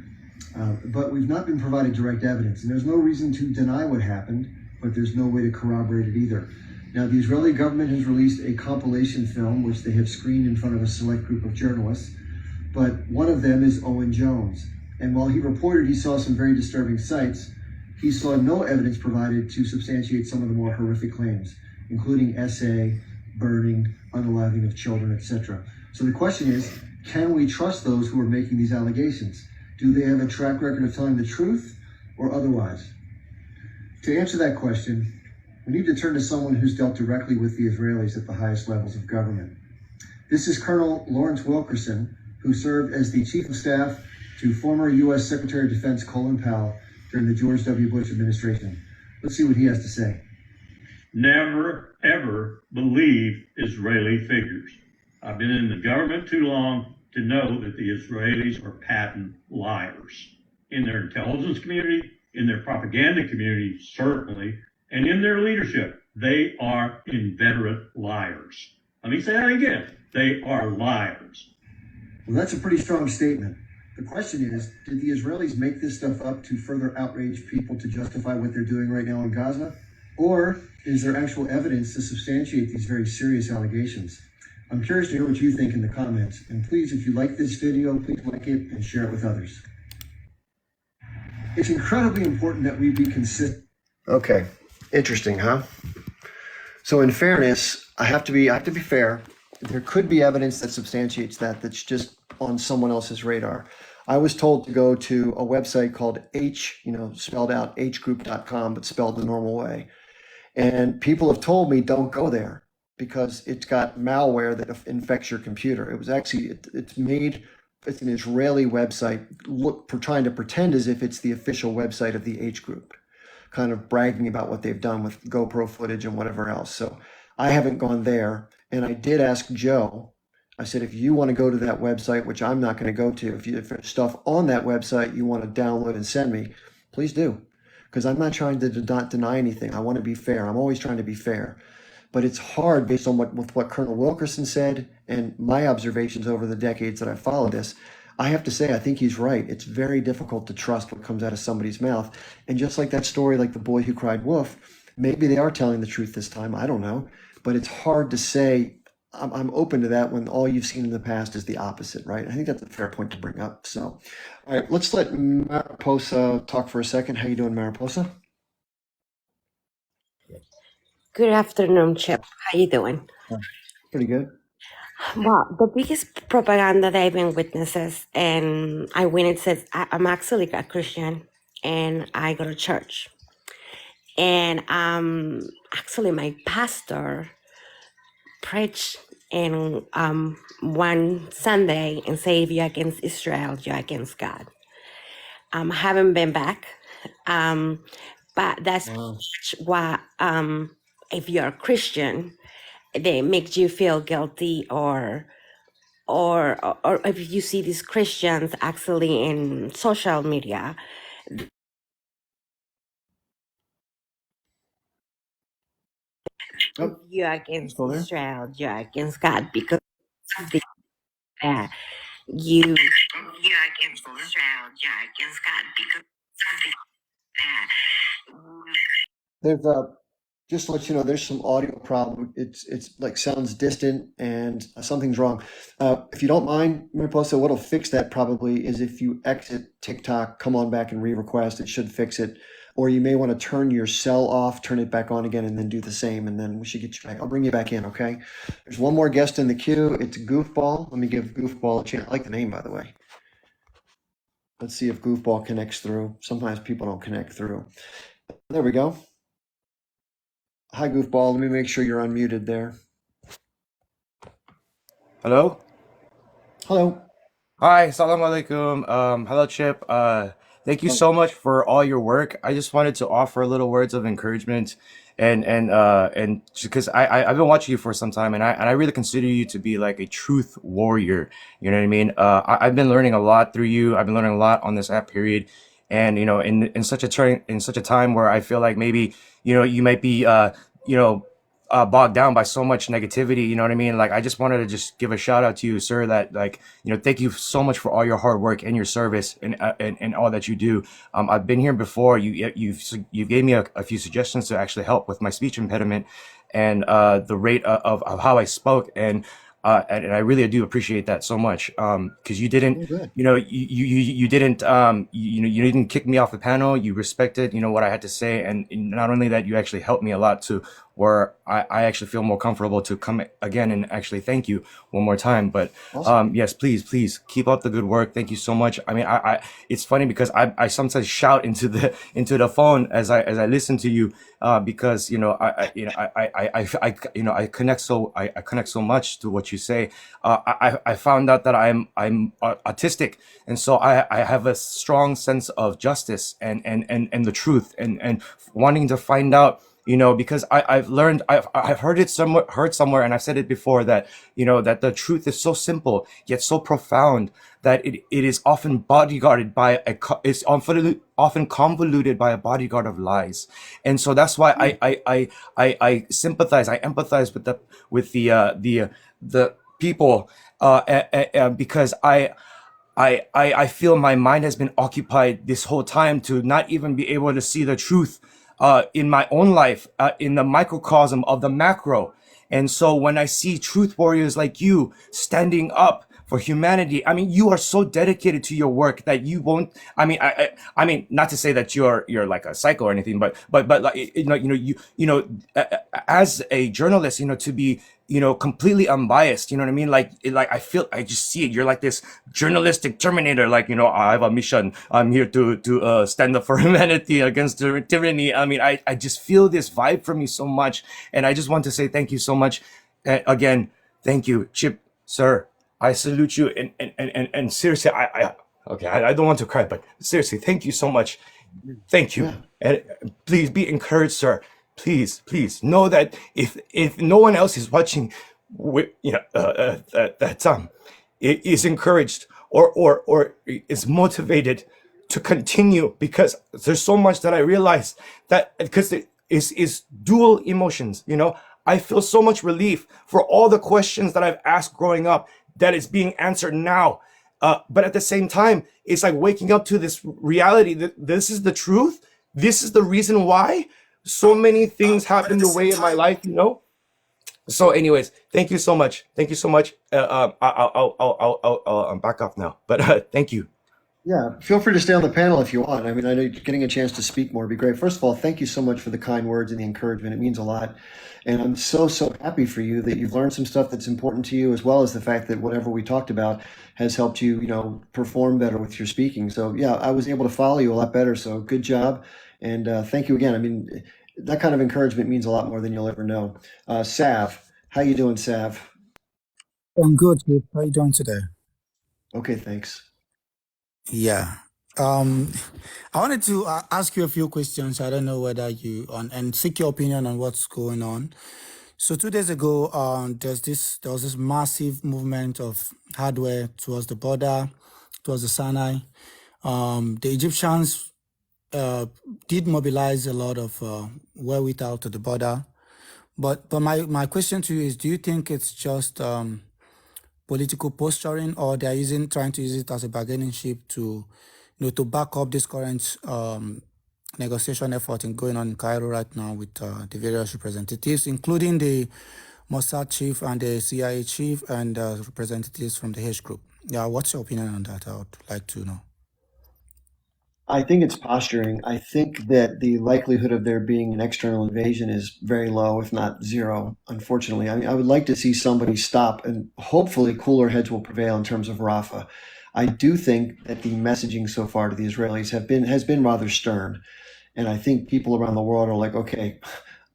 But we've not been provided direct evidence, and there's no reason to deny what happened, but there's no way to corroborate it either. Now, the Israeli government has released a compilation film, which they have screened in front of a select group of journalists, but one of them is Owen Jones. And while he reported he saw some very disturbing sights, he saw no evidence provided to substantiate some of the more horrific claims, including SA, burning, unaliving of children, etc. So the question is, can we trust those who are making these allegations? Do they have a track record of telling the truth or otherwise? To answer that question, we need to turn to someone who's dealt directly with the Israelis at the highest levels of government. This is Colonel Lawrence Wilkerson, who served as the Chief of Staff to former U.S. Secretary of Defense Colin Powell during the George W. Bush administration. Let's see what he has to say. Never, ever believe Israeli figures. I've been in the government too long to know that the Israelis are patent liars. In their intelligence community, in their propaganda community, certainly, and in their leadership, they are inveterate liars. Let me say that again. They are liars. Well, that's a pretty strong statement. The question is, did the Israelis make this stuff up to further outrage people to justify what they're doing right now in Gaza? Or is there actual evidence to substantiate these very serious allegations? I'm curious to hear what you think in the comments. And please, if you like this video, please like it and share it with others. It's incredibly important that we be consistent. Okay, interesting, huh? So in fairness, I have to be fair. There could be evidence that substantiates that's just on someone else's radar. I was told to go to a website called spelled out hgroup.com, but spelled the normal way. And people have told me don't go there because it's got malware that infects your computer. It was actually, it's an Israeli website trying to pretend as if it's the official website of the H group, kind of bragging about what they've done with GoPro footage and whatever else. So I haven't gone there. And I did ask Joe. I said, if you want to go to that website, which I'm not going to go to, if there's stuff on that website you want to download and send me, please do. Because I'm not trying to not deny anything. I want to be fair. I'm always trying to be fair. But it's hard based on what Colonel Wilkerson said and my observations over the decades that I've followed this. I have to say, I think he's right. It's very difficult to trust what comes out of somebody's mouth. And just like that story, like the boy who cried wolf, maybe they are telling the truth this time. I don't know. But it's hard to say. I'm open to that when all you've seen in the past is the opposite, right? I think that's a fair point to bring up. So, all right, let's let Mariposa talk for a second. How you doing, Mariposa? Good afternoon, Chip. How you doing? Pretty good. Well, the biggest propaganda that I've been witnesses, and I witnessed, I'm actually a Christian, and I go to church. And actually, my pastor preached in one Sunday and say, if you're against Israel, you're against God. I haven't been back, but that's Wow. what, if you're a Christian, they make you feel guilty, or if you see these Christians actually in social media, Oh, you're against still there? Israel, you're against God, because of the, you're against Israel, you're against God, because of the, There's just to let you know, there's some audio problem. It's like sounds distant and something's wrong. If you don't mind, Mariposa, what'll fix that probably is if you exit TikTok, come on back and re-request. It should fix it. Or you may want to turn your cell off, turn it back on again, and then do the same, and then we should get you back. I'll bring you back in, okay? There's one more guest in the queue. It's Goofball. Let me give Goofball a chance. I like the name, by the way. Let's see if Goofball connects through. Sometimes people don't connect through. There we go. Hi, Goofball. Let me make sure you're unmuted there. Hello? Hello. Hi, salam alaikum. Hello, Chip. Thank you so much for all your work. I just wanted to offer a little words of encouragement and because I've been watching you for some time, and I really consider you to be like a truth warrior. You know what I mean? I've been learning a lot through you. I've been learning a lot on this app period. And in such a time where I feel like maybe, you might be bogged down by so much negativity, you know what I mean? Like, I just wanted to just give a shout out to you, sir, that, like, thank you so much for all your hard work and your service and all that you do. I've been here before. You gave me a few suggestions to actually help with my speech impediment and the rate of how I spoke, and I really do appreciate that so much. Because you didn't, good. you didn't, you didn't kick me off the panel. You respected, what I had to say, and not only that, you actually helped me a lot to where I actually feel more comfortable to come again and actually thank you one more time. But Awesome. yes, please keep up the good work. Thank you so much. I mean, it's funny because I sometimes shout into the phone as I listen to you, because I connect so much to what you say. I found out that I'm autistic, and so I have a strong sense of justice and the truth, and wanting to find out, because I've learned, I've heard somewhere, and I've said it before, that, that the truth is so simple, yet so profound, that it is often bodyguarded by it's often convoluted by a bodyguard of lies. And so that's why I sympathize, I empathize with the people, because I feel my mind has been occupied this whole time to not even be able to see the truth in my own life, in the microcosm of the macro. And so when I see truth warriors like you standing up for humanity, I mean, you are so dedicated to your work that you won't. I mean, not to say that you're like a psycho or anything, but like, as a journalist, to be, completely unbiased, you know what I mean? Like I just see it. You're like this journalistic terminator, like, I have a mission. I'm here to stand up for humanity against tyranny. I mean, I just feel this vibe from you so much. And I just want to say thank you so much. Again, thank you, Chip, sir. I salute you. And seriously, I don't want to cry, but seriously, thank you so much. Thank you. Yeah. And please be encouraged, sir. Please know that if no one else is watching, is encouraged or is motivated to continue, because there's so much that I realize that because it is dual emotions. I feel so much relief for all the questions that I've asked growing up that is being answered now. But at the same time, it's like waking up to this reality that this is the truth. This is the reason why so many things happened the way in my life. So, anyways, thank you so much. Thank you so much. I'm back off now, but thank you. Yeah, feel free to stay on the panel if you want. I mean, I know getting a chance to speak more would be great. First of all, thank you so much for the kind words and the encouragement. It means a lot. And I'm so happy for you that you've learned some stuff that's important to you, as well as the fact that whatever we talked about has helped you, perform better with your speaking. So yeah, I was able to follow you a lot better. So good job. And thank you again. I mean, that kind of encouragement means a lot more than you'll ever know. Sav, how you doing, Sav? I'm good. Good. How are you doing today? Okay, thanks. Yeah. I wanted to ask you a few questions. I don't know whether and seek your opinion on what's going on. So 2 days ago, there was this massive movement of hardware towards the border, towards the Sinai. The Egyptians did mobilize a lot of wherewithal to the border. But my question to you is, do you think it's just political posturing, or they're trying to use it as a bargaining chip to back up this current negotiation effort going on in Cairo right now with the various representatives, including the Mossad chief and the CIA chief and representatives from the H group? Yeah, what's your opinion on that? I would like to know. I think it's posturing. I think that the likelihood of there being an external invasion is very low, if not zero, unfortunately. I mean, I would like to see somebody stop, and hopefully cooler heads will prevail in terms of Rafah. I do think that the messaging so far to the Israelis has been rather stern. And I think people around the world are like, okay,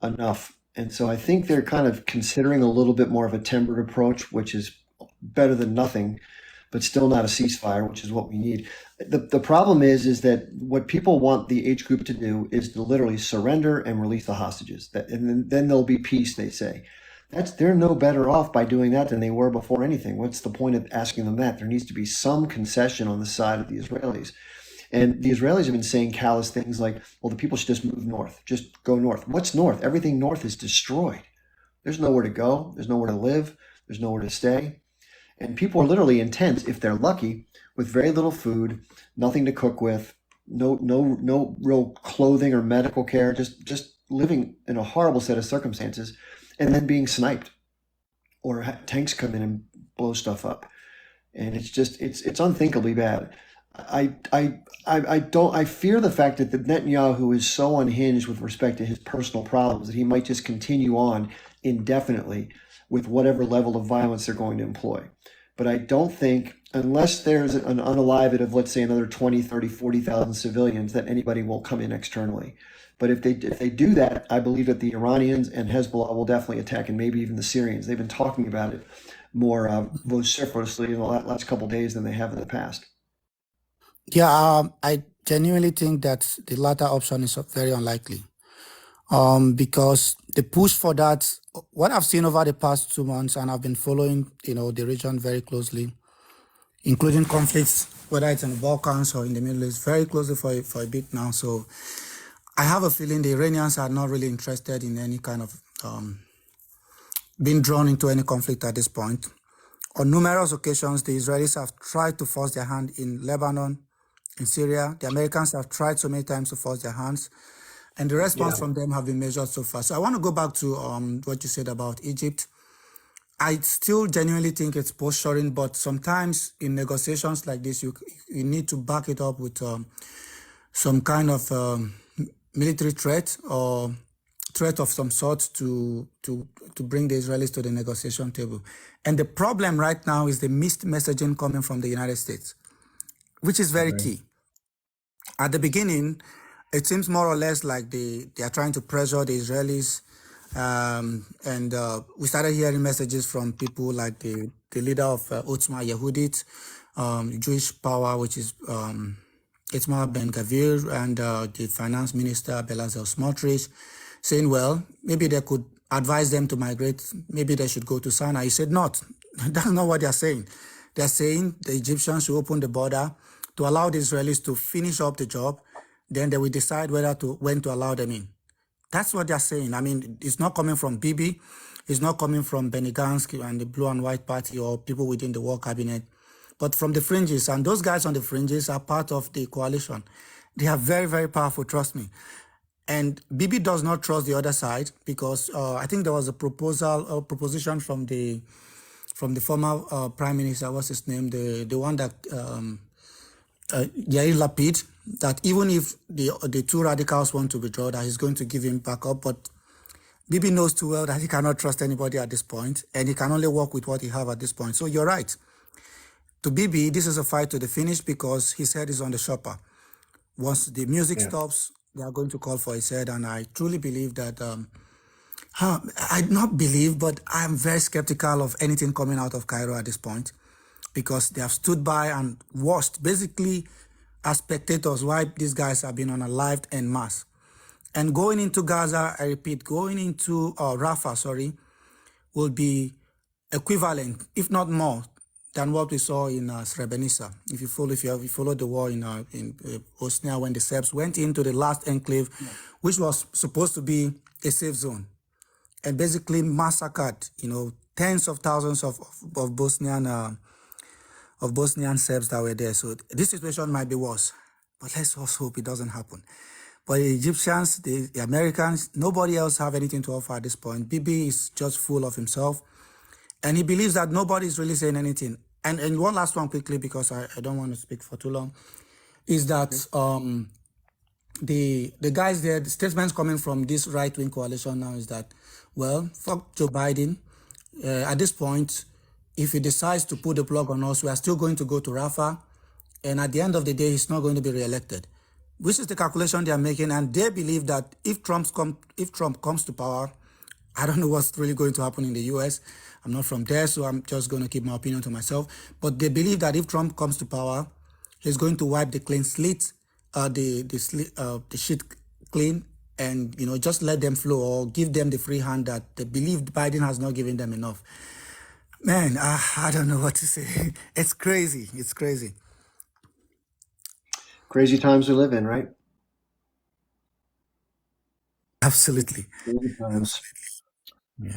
enough. And so I think they're kind of considering a little bit more of a tempered approach, which is better than nothing, but still not a ceasefire, which is what we need. The problem is that what people want the H group to do is to literally surrender and release the hostages. And then there'll be peace, they say. They're no better off by doing that than they were before anything. What's the point of asking them that? There needs to be some concession on the side of the Israelis. And the Israelis have been saying callous things like, well, the people should just move north, just go north. What's north? Everything north is destroyed. There's nowhere to go. There's nowhere to live. There's nowhere to stay. And people are literally in tents, if they're lucky, with very little food, nothing to cook with, no real clothing or medical care, just living in a horrible set of circumstances, and then being sniped, or tanks come in and blow stuff up. And it's unthinkably bad. I fear the fact that Netanyahu is so unhinged with respect to his personal problems that he might just continue on indefinitely with whatever level of violence they're going to employ. But I don't think, unless there's an unalived of, let's say, another 20, 30, 40,000 civilians, that anybody will come in externally. But if they do that, I believe that the Iranians and Hezbollah will definitely attack, and maybe even the Syrians. They've been talking about it more vociferously in the last couple of days than they have in the past. Yeah, I genuinely think that the latter option is very unlikely. Because the push for that, what I've seen over the past 2 months, and I've been following, the region very closely, including conflicts, whether it's in the Balkans or in the Middle East, very closely for a bit now. So I have a feeling the Iranians are not really interested in any kind of being drawn into any conflict at this point. On numerous occasions, the Israelis have tried to force their hand in Lebanon, in Syria. The Americans have tried so many times to force their hands, and the response from them have been measured so far. So I want to go back to what you said about Egypt. I still genuinely think it's posturing, but sometimes in negotiations like this, you need to back it up with some kind of military threat or threat of some sort to bring the Israelis to the negotiation table. And the problem right now is the mixed messaging coming from the United States, which is very key. At the beginning, it seems more or less like they are trying to pressure the Israelis. And we started hearing messages from people like the leader of Otzma Yehudit, Jewish Power, which is Itamar Ben-Gvir, and the finance minister, Bezalel Smotrich, saying, well, maybe they could advised them to migrate. Maybe they should go to Sinai. He said, not. That's not what they're saying. They're saying the Egyptians should open the border to allow the Israelis to finish up the job. Then they will decide when to allow them in. That's what they're saying. I mean, it's not coming from Bibi. It's not coming from Benny Gantz and the Blue and White Party or people within the war cabinet, but from the fringes. And those guys on the fringes are part of the coalition. They are very, very powerful, trust me. And Bibi does not trust the other side because I think there was a proposition from the former prime minister, what's his name, the one that Yair Lapid, that even if the two radicals want to withdraw, that he's going to give him back up. But Bibi knows too well that he cannot trust anybody at this point, and he can only work with what he have at this point. So you're right. To Bibi, this is a fight to the finish because his head is on the chopper. Once the music stops, they are going to call for his head, and I truly believe that. I not believe, but I'm very skeptical of anything coming out of Cairo at this point, because they have stood by and watched, basically, as spectators, why these guys have been unalived en masse. And going into Gaza, I repeat, going into Rafah, will be equivalent, if not more, than what we saw in Srebrenica. If you follow the war in Bosnia, when the Serbs went into the last enclave, which was supposed to be a safe zone, and basically massacred, tens of thousands of Bosnian Serbs that were there. So this situation might be worse, but let's also hope it doesn't happen. But the Egyptians, the Americans, nobody else have anything to offer at this point. Bibi is just full of himself, and he believes that nobody is really saying anything. And one last one quickly, because I don't want to speak for too long, is that the guys there, the statements coming from this right-wing coalition now is that, well, fuck Joe Biden. At this point, if he decides to pull the plug on us, we are still going to go to Rafah. And at the end of the day, he's not going to be reelected, which is the calculation they are making. And they believe that if Trump comes to power, I don't know what's really going to happen in the U.S. I'm not from there, so I'm just going to keep my opinion to myself. But they believe that if Trump comes to power, he's going to wipe the clean slate, the shit clean, and just let them flow or give them the free hand that they believe Biden has not given them enough. Man, I don't know what to say. It's crazy. It's crazy. Crazy times we live in, right? Absolutely. Crazy times.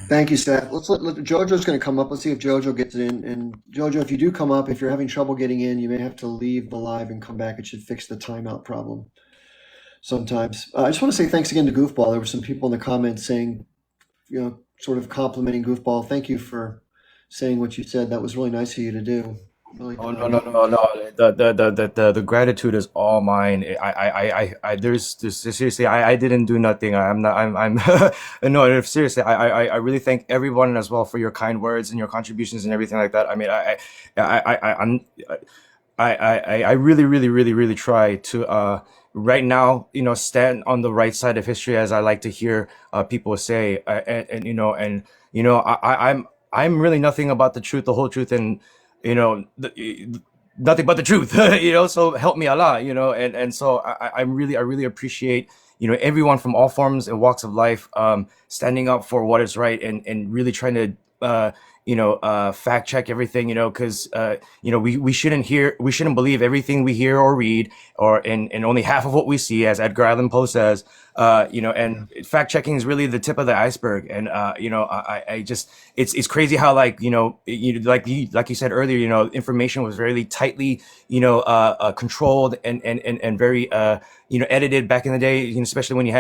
Thank you, Seth. Let's let Jojo's going to come up. Let's see if Jojo gets in. And Jojo, if you do come up, if you're having trouble getting in, you may have to leave the live and come back. It should fix the timeout problem sometimes. I just want to say thanks again to Goofball. There were some people in the comments saying, sort of complimenting Goofball. Thank you for saying what you said. That was really nice of you to do. Really Oh no. The gratitude is all mine. There's seriously, I didn't do nothing. I'm no, seriously, I really thank everyone as well for your kind words and your contributions and everything like that. I mean, I really try to right now, stand on the right side of history, as I like to hear people say, I'm really nothing about the truth, the whole truth, and nothing but the truth, so help me Allah, and so I really appreciate, everyone from all forms and walks of life, standing up for what is right and really trying to, fact check everything, because, we shouldn't believe everything we hear or read, and only half of what we see, as Edgar Allan Poe says, and fact checking is really the tip of the iceberg. And, I just, it's crazy how, like you said earlier, information was very tightly, controlled and very, edited back in the day, especially when you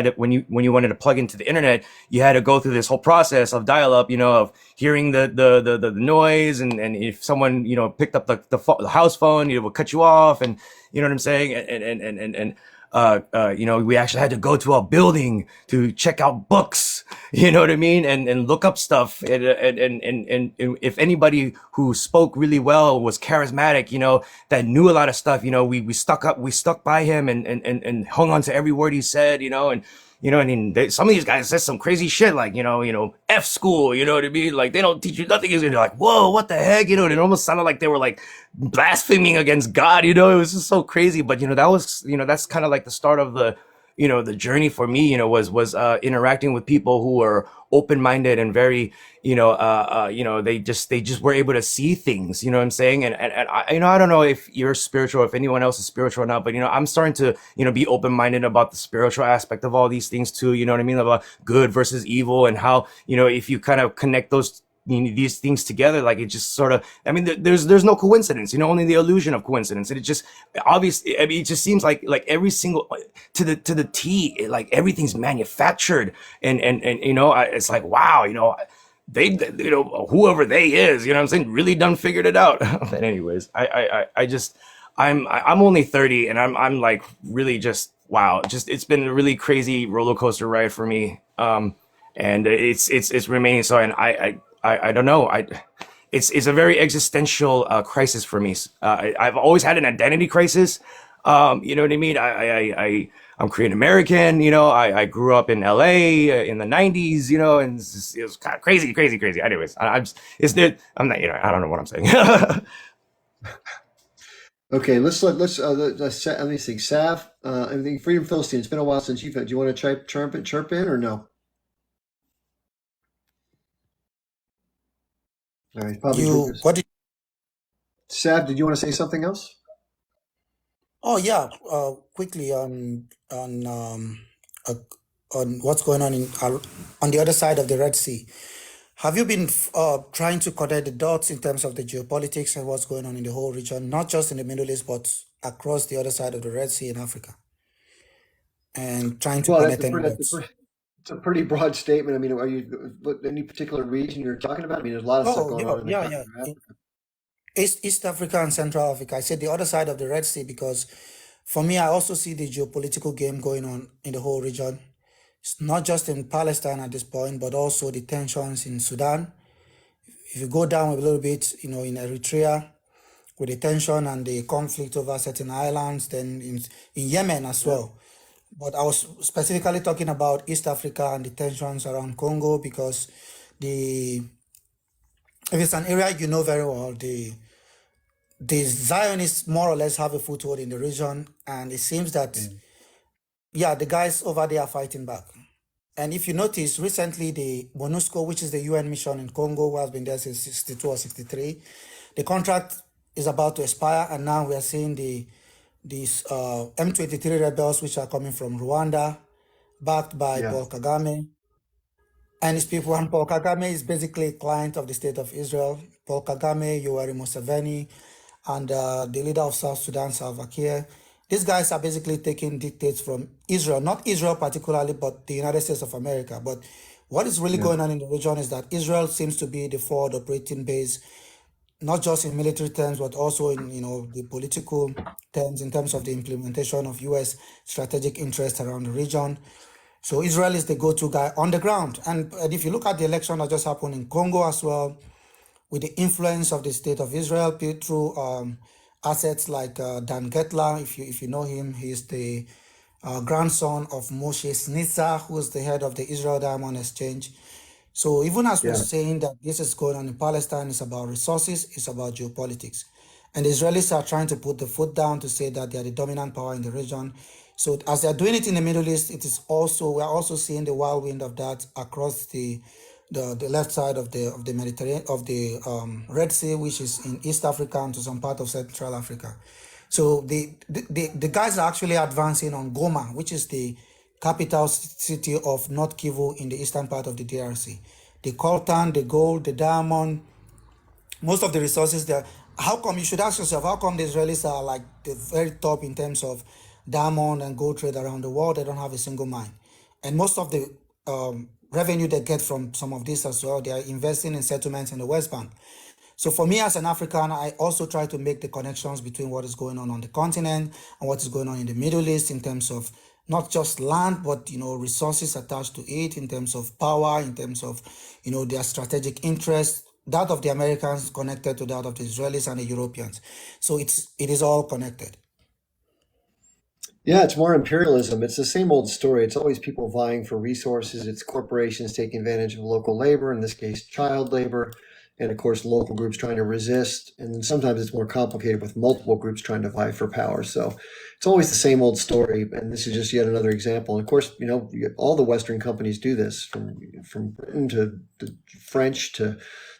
wanted to plug into the internet, you had to go through this whole process of dial-up, of hearing the noise, and if someone, picked up the house phone, it would cut you off, and you know what I'm saying, and we actually had to go to a building to check out books, you know what I mean, and look up stuff, and if anybody who spoke really well was charismatic, that knew a lot of stuff, we stuck by him and hung on to every word he said, and some of these guys said some crazy shit, like, F school, you know what I mean? Like, they don't teach you nothing. You're like, whoa, what the heck? And it almost sounded like they were like blaspheming against God, it was just so crazy. But, that was, that's kind of like the start of the, the journey for me, was interacting with people who were open-minded and very, they just were able to see things, you know what I'm saying? And I don't know if you're spiritual, if anyone else is spiritual or not, but, I'm starting to, be open-minded about the spiritual aspect of all these things too, you know what I mean? About good versus evil, and how, if you kind of connect these things together, like it just sort of, I mean, there's no coincidence, only the illusion of coincidence. And it just obviously, I mean, it just seems like every single, to the T, like everything's manufactured. And it's like, wow, they, whoever they is, what I'm saying, really done figured it out. But anyways, I'm only 30, and I'm like really just, wow, just, it's been a really crazy roller coaster ride for me. And it's remaining so. And I don't know. It's a very existential crisis for me. I've always had an identity crisis. You know what I mean? I'm Korean American. I grew up in LA in the 90s. And it was kind of crazy. Anyways, I'm not. I don't know what I'm saying. Okay, let me see. Sav, everything Freedom Philistine. It's been a while since you've. Do you want to chirp in or no? All right, probably. You what did Sav, did you want to say something else? Oh yeah, quickly uh, on what's going on the other side of the Red Sea. Have you been trying to connect the dots in terms of the geopolitics and what's going on in the whole region, not just in the Middle East, but across the other side of the Red Sea in Africa, and trying to Well, connect any dots? it's a pretty broad statement. I mean, are you any particular region you're talking about? I mean, there's a lot of stuff Oh going yeah, on in the yeah, continent yeah. of Africa. East Africa and Central Africa. I said the other side of the Red Sea because for me, I also see the geopolitical game going on in the whole region. It's not just in Palestine at this point, but also the tensions in Sudan. If you go down a little bit, in Eritrea, with the tension and the conflict over certain islands, then in Yemen as Yeah, well. But I was specifically talking about East Africa and the tensions around Congo because the if it's an area you know very well, the Zionists more or less have a foothold in the region, and it seems that the guys over there are fighting back. And if you notice, recently the MONUSCO, which is the UN mission in Congo, who has been there since 62 or 63, the contract is about to expire, and now we are seeing these M23 rebels, which are coming from Rwanda, backed by yeah, Paul Kagame and his people. And Paul Kagame is basically a client of the state of Israel. Paul Kagame, Yoweri Museveni, and the leader of South Sudan, Salva Kiir. These guys are basically taking dictates from Israel, not Israel particularly, but the United States of America. But what is really yeah, going on in the region is that Israel seems to be the forward operating base, not just in military terms, but also in the political terms, in terms of the implementation of U.S. strategic interests around the region. So Israel is the go-to guy on the ground. And if you look at the election that just happened in Congo as well, with the influence of the state of Israel through assets like Dan Getler, if you know him, he's the grandson of Moshe Snitzer, who is the head of the Israel Diamond Exchange. So even as we're yeah, saying that this is going on in Palestine, it's about resources, it's about geopolitics. And the Israelis are trying to put the foot down to say that they are the dominant power in the region. So as they're doing it in the Middle East, we're also seeing the whirlwind of that across the left side of the Mediterranean, of the Red Sea, which is in East Africa and to some part of Central Africa. So the guys are actually advancing on Goma, which is the capital city of North Kivu in the eastern part of the DRC. The coltan, the gold, the diamond, most of the resources there. How come, you should ask yourself, how come the Israelis are like the very top in terms of diamond and gold trade around the world? They don't have a single mine. And most of the revenue they get from some of this as well, they are investing in settlements in the West Bank. So for me as an African, I also try to make the connections between what is going on the continent and what is going on in the Middle East in terms of not just land, but resources attached to it, in terms of power, in terms of their strategic interests, that of the Americans connected to that of the Israelis and the Europeans. So it is all connected. yeah. It's more imperialism. It's the same old story. It's always people vying for resources. It's corporations taking advantage of local labor, in this case, child labor, and of course local groups trying to resist, and then sometimes it's more complicated with multiple groups trying to vie for power. So it's always the same old story, and this is just yet another example. And of course, all the Western companies do this, from Britain to the French to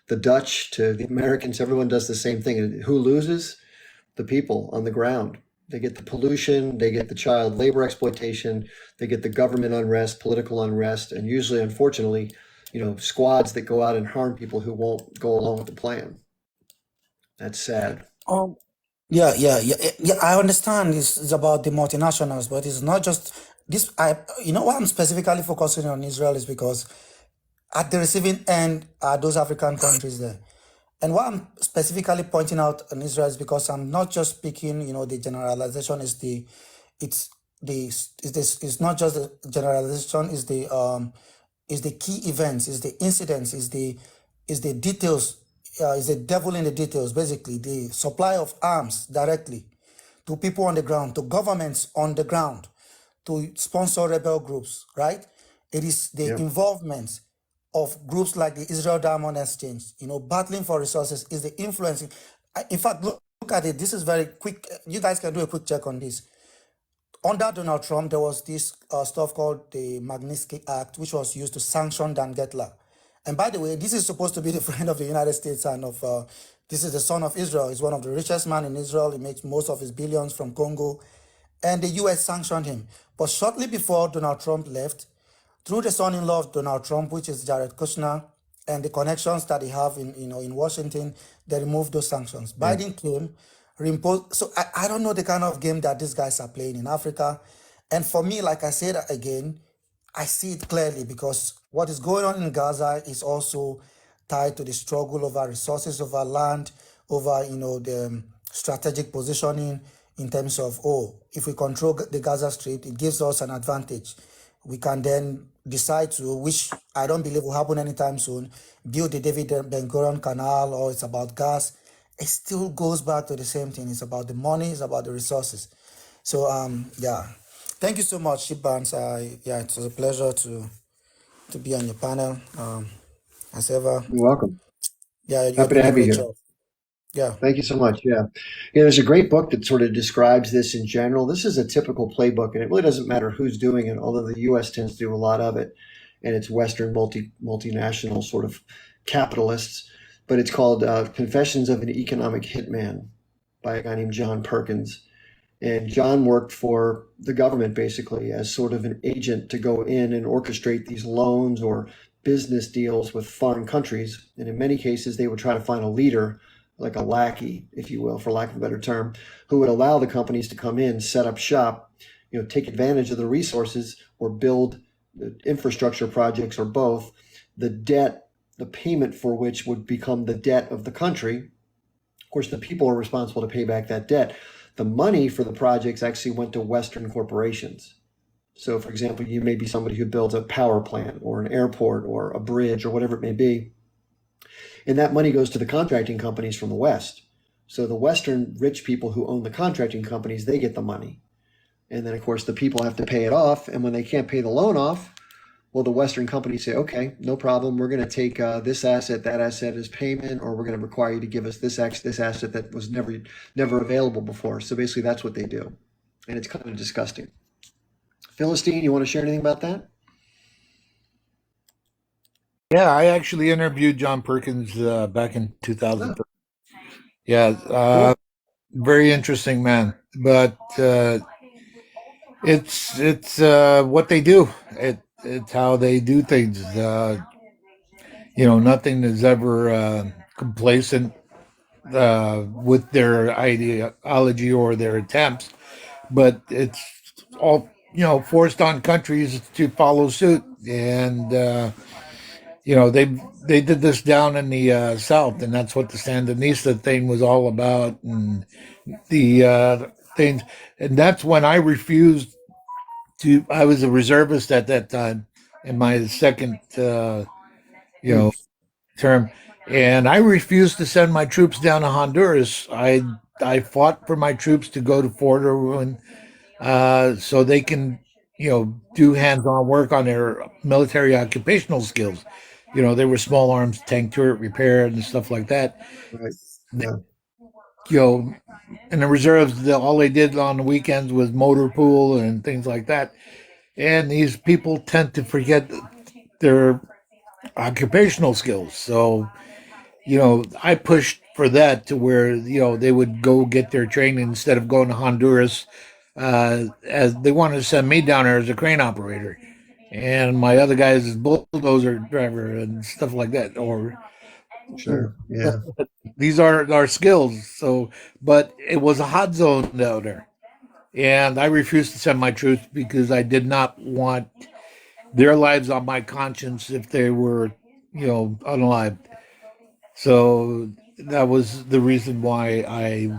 the Dutch to the Americans. Everyone does the same thing. And who loses? The people on the ground. They get the pollution, they get the child labor exploitation, they get the government unrest, political unrest, and usually, unfortunately, squads that go out and harm people who won't go along with the plan. That's sad. Yeah. I understand it's about the multinationals, but it's not just this. Why I'm specifically focusing on Israel is because at the receiving end are those African countries there. And what I'm specifically pointing out on Israel is because I'm not just speaking, the generalization is it's not just the generalization, is the key events, is the incidents, is the details, is the devil in the details, basically the supply of arms directly to people on the ground, to governments on the ground, to sponsor rebel groups, right? It is the involvement of groups like the Israel Diamond Exchange, battling for resources, is the influencing. In fact, look at it. This is very quick. You guys can do a quick check on this. Under Donald Trump, there was this stuff called the Magnitsky Act, which was used to sanction Dan Getler. And by the way, this is supposed to be the friend of the United States and this is the son of Israel. He's one of the richest men in Israel. He makes most of his billions from Congo. And the US sanctioned him. But shortly before Donald Trump left, through the son-in-law of Donald Trump, which is Jared Kushner, and the connections that they have in Washington, they removed those sanctions. Biden came, reimposed. So I don't know the kind of game that these guys are playing in Africa. And for me, like I said again, I see it clearly because what is going on in Gaza is also tied to the struggle over resources, over land, over the strategic positioning in terms of, if we control the Gaza Strip, it gives us an advantage. We can then decide to, which I don't believe will happen anytime soon, build the David Ben-Gurion Canal, or it's about gas. It still goes back to the same thing. It's about the money, it's about the resources. So, thank you so much, Chip Barnes. It was a pleasure to be on your panel. As ever. You're welcome. You're Happy to doing a have you great here. job. Yeah. Thank you so much. Yeah, there's a great book that sort of describes this in general. This is a typical playbook, and it really doesn't matter who's doing it, although the U.S. tends to do a lot of it, and it's Western multinational sort of capitalists. But it's called Confessions of an Economic Hitman by a guy named John Perkins. And John worked for the government basically as sort of an agent to go in and orchestrate these loans or business deals with foreign countries. And in many cases, they would try to find a leader, like a lackey, if you will, for lack of a better term, who would allow the companies to come in, set up shop, take advantage of the resources or build infrastructure projects or both. The debt, the payment for which would become the debt of the country. Of course, the people are responsible to pay back that debt. The money for the projects actually went to Western corporations. So, for example, you may be somebody who builds a power plant or an airport or a bridge or whatever it may be. And that money goes to the contracting companies from the West. So the Western rich people who own the contracting companies, they get the money. And then, of course, the people have to pay it off. And when they can't pay the loan off, well, the Western companies say, okay, no problem. We're going to take this asset, that asset as payment, or we're going to require you to give us this asset that was never available before. So basically, that's what they do. And it's kind of disgusting. Philistine, you want to share anything about that? Yeah, I actually interviewed John Perkins back in 2003. Yeah, very interesting man. But it's what they do. It's how they do things. Nothing is ever complacent with their ideology or their attempts, but it's all forced on countries to follow suit. And they did this down in the South, and that's what the Sandinista thing was all about, and the things. And that's when I refused to. I was a reservist at that time in my second, term, and I refused to send my troops down to Honduras. I fought for my troops to go to Fort Irwin, so they can do hands-on work on their military occupational skills. They were small arms tank turret repair and stuff like that. Right. They, Yeah. you know, in the reserves, all they did on the weekends was motor pool and things like that. And these people tend to forget their occupational skills. So, I pushed for that to where, they would go get their training instead of going to Honduras, as they wanted to send me down there as a crane operator. And my other guys is bulldozer driver and stuff like that. Or Sure. Yeah. these are our skills. So, but it was a hot zone down there. And I refused to send my troops because I did not want their lives on my conscience if they were, unalived. So that was the reason why I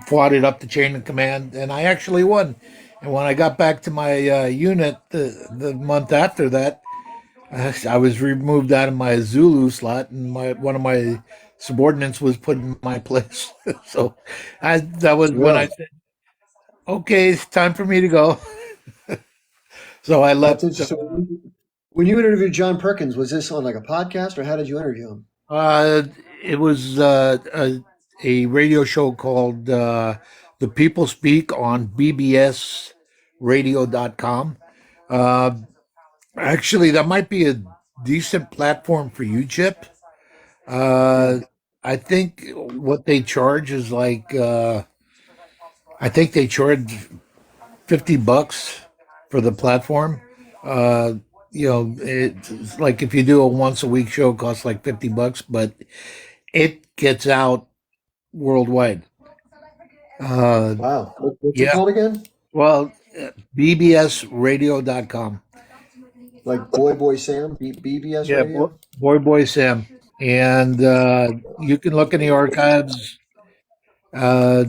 fought it up the chain of command, and I actually won. And when I got back to my unit the month after that, I was removed out of my Zulu slot, and one of my subordinates was put in my place. So that was when I Really? said, "Okay, it's time for me to go." So I That's left. interesting. When you interviewed John Perkins, was this on like a podcast or how did you interview him? Uh, it was a radio show called The People Speak on bbsradio.com. Uh, Actually, that might be a decent platform for you, Chip. Yeah. Uh, I think what they charge is like, I think they charge $50 for the platform. Uh, it's like if you do a once a week show, it costs like $50, but it gets out worldwide. Uh, Wow. What's it yeah, called again? well, bbsradio.com. Like Boy Sam, BBS Yeah, Radio? boy, Sam. And you can look in the archives. Uh,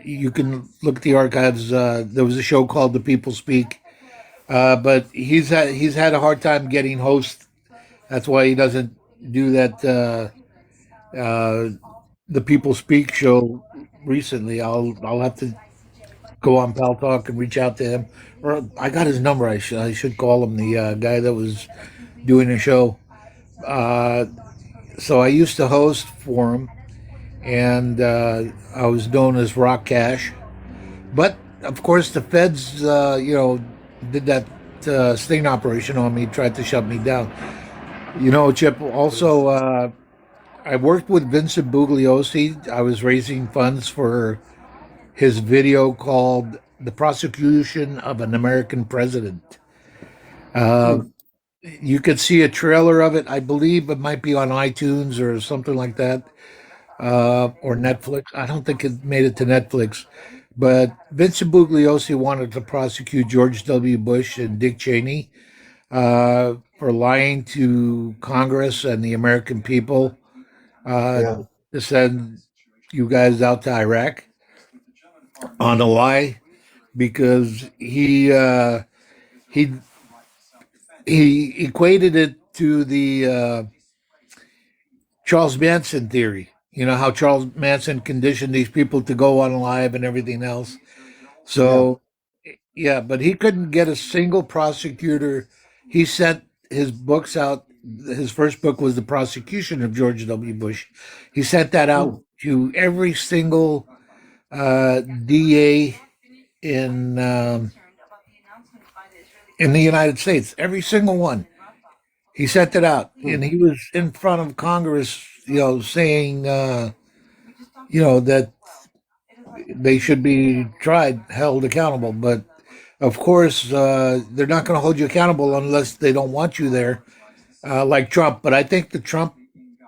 you can look at the archives. There was a show called The People Speak, but he's had a hard time getting hosts. That's why he doesn't do that. The People Speak show recently. I'll have to go on Pal Talk and reach out to him. Or I got his number. I should call him, the guy that was doing the show. Uh, so I used to host for him, and I was known as Rock Cash. But of course, the feds, did that sting operation on me, tried to shut me down. Chip. Also, I worked with Vincent Bugliosi. I was raising funds for his video called "The Prosecution of an American President." Uh, Hmm. you could see a trailer of it. I believe it might be on iTunes or something like that, or Netflix. I don't think it made it to Netflix. But Vincent Bugliosi wanted to prosecute George W. Bush and Dick Cheney for lying to Congress and the American people uh, Yeah. to send you guys out to Iraq on a lie, because he he equated it to the Charles Manson theory. You know how Charles Manson conditioned these people to go on live and everything else. Yeah. So yeah, but he couldn't get a single prosecutor. He sent his books out. His first book was The Prosecution of George W. Bush. He sent that Hmm. out to every single DA in um, in the United States, every single one. He sent it out, Hmm. and he was in front of Congress, saying, that they should be tried, held accountable. But of course, they're not going to hold you accountable unless they don't want you there, like Trump. But I think the Trump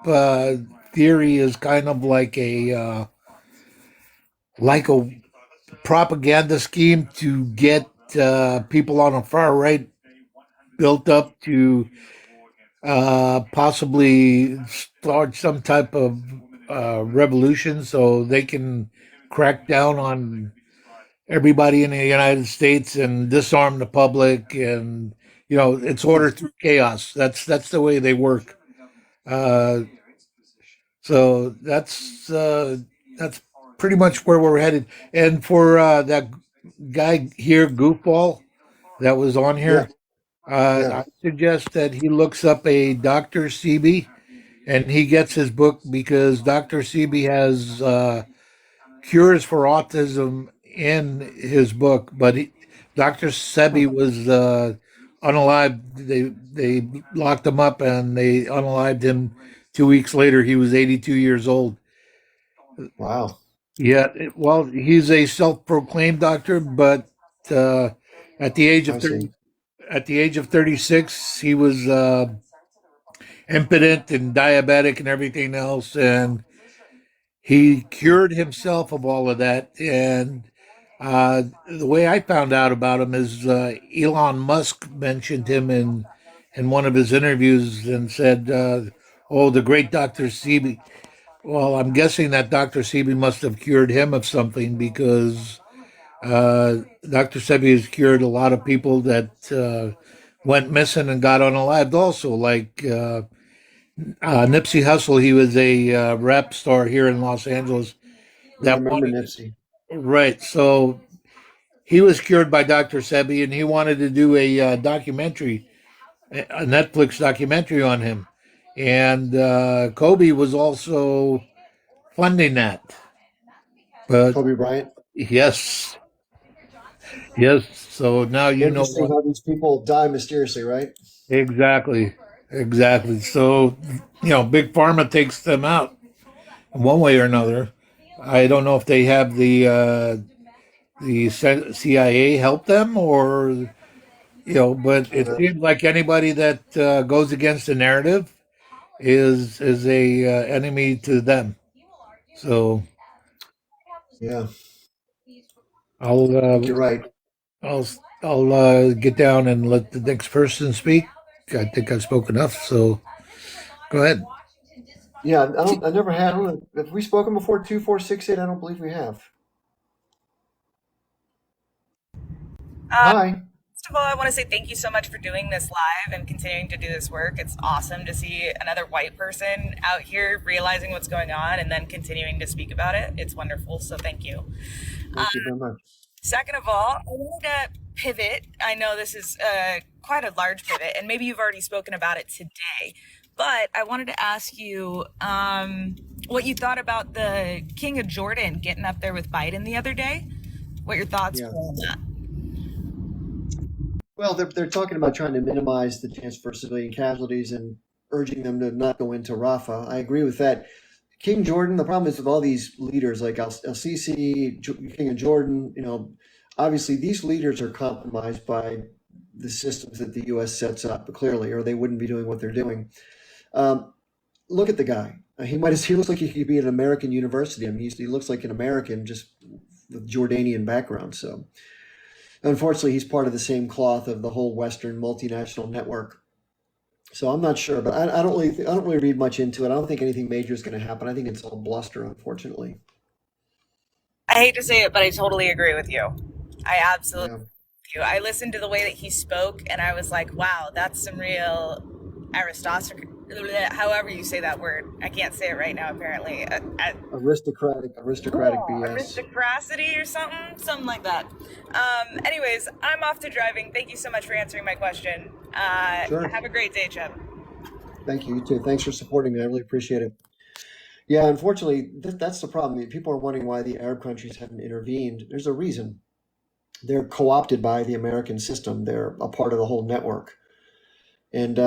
uh, theory is kind of like a propaganda scheme to get people on the far right built up to possibly start some type of revolution so they can crack down on everybody in the United States and disarm the public. And it's order through chaos. That's the way they work. Uh, so that's pretty much where we're headed. And for that guy here, Goofball, that was on Yeah. here. Yeah. I suggest that he looks up a Dr. Sebi and he gets his book because Dr. Sebi has cures for autism in his book, but Dr. Sebi was unalived. They locked him up and they unalived him 2 weeks later. He was 82 years old. Wow. Yeah, well, he's a self-proclaimed doctor, but uh, at the age I of see. 30, at the age of 36, he was impotent and diabetic and everything else, and he cured himself of all of that. And the way I found out about him is Elon Musk mentioned him in one of his interviews and said, "Oh, the great Doctor Sebi." Well, I'm guessing that Doctor Sebi must have cured him of something because Doctor Sebi has cured a lot of people that went missing and got unalived. Also, like Nipsey Hussle, he was a rap star here in Los Angeles Yeah, I that remember wanted Nipsey. right. So he was cured by Dr. Sebi, and he wanted to do a documentary, a Netflix documentary on him. And Kobe was also funding that. But Kobe Bryant. yes, yes. So now you know Interesting what how these people die mysteriously, right? exactly, exactly. So Big Pharma takes them out one way or another. I don't know if they have the CIA help them or but it Uh, seems like anybody that goes against the narrative is a enemy to them. So yeah, I'll I think uh, you're right. I'll I'll get down and let the next person speak. I think I've spoken enough. So go ahead. Yeah, I don't. I never had. Have we spoken before? 2468. I don't believe we have. Uh, Hi. First of all, I want to say thank you so much for doing this live and continuing to do this work. It's awesome to see another white person out here realizing what's going on and then continuing to speak about it. It's wonderful. So thank you. Thank you very much. Second of all, I wanted to pivot. I know this is quite a large pivot, and maybe you've already spoken about it today, but I wanted to ask you what you thought about the King of Jordan getting up there with Biden the other day. What your thoughts Yeah. were on that? Well, they're talking about trying to minimize the chance for civilian casualties and urging them to not go into Rafah. I agree with that. King Jordan. The problem is with all these leaders like El Sisi, King of Jordan. Obviously these leaders are compromised by the systems that the U.S. sets up clearly, or they wouldn't be doing what they're doing. Um, Look at the guy. He looks like he could be at an American university. I mean, he looks like an American just with Jordanian background. So unfortunately, he's part of the same cloth of the whole Western multinational network. So I'm not sure, but I don't really read much into it. I don't think anything major is going to happen. I think it's all bluster, unfortunately. I hate to say it, but I totally agree with you. I absolutely Yeah. agree with you. I listened to the way that he spoke, and I was like, "Wow, that's some real aristocracy." However you say that word, I can't say it right now. Apparently, Aristocratic BS. aristocracy or something like that. Anyways, I'm off to driving. Thank you so much for answering my question. Sure. Have a great day, Chubb. Thank you. You too. Thanks for supporting me. I really appreciate it. Yeah, unfortunately, that's the problem. I mean, people are wondering why the Arab countries haven't intervened. There's a reason. They're co-opted by the American system. They're a part of the whole network. And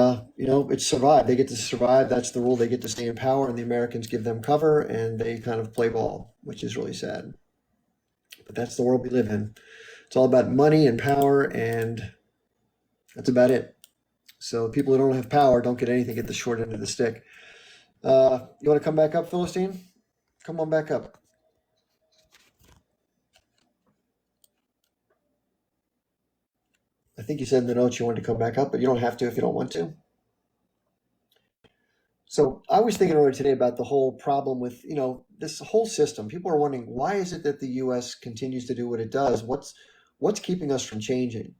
it's survive. They get to survive. That's the rule. They get to stay in power, and the Americans give them cover, and they kind of play ball, which is really sad. But that's the world we live in. It's all about money and power, and that's about it. So people who don't have power don't get anything, get the short end of the stick. You want to come back up, Philistine? Come on back up. I think you said in the notes you wanted to come back up, but you don't have to if you don't want to. So I was thinking earlier today about the whole problem with, this whole system. People are wondering, why is it that the U.S. continues to do what it does? What's keeping us from changing?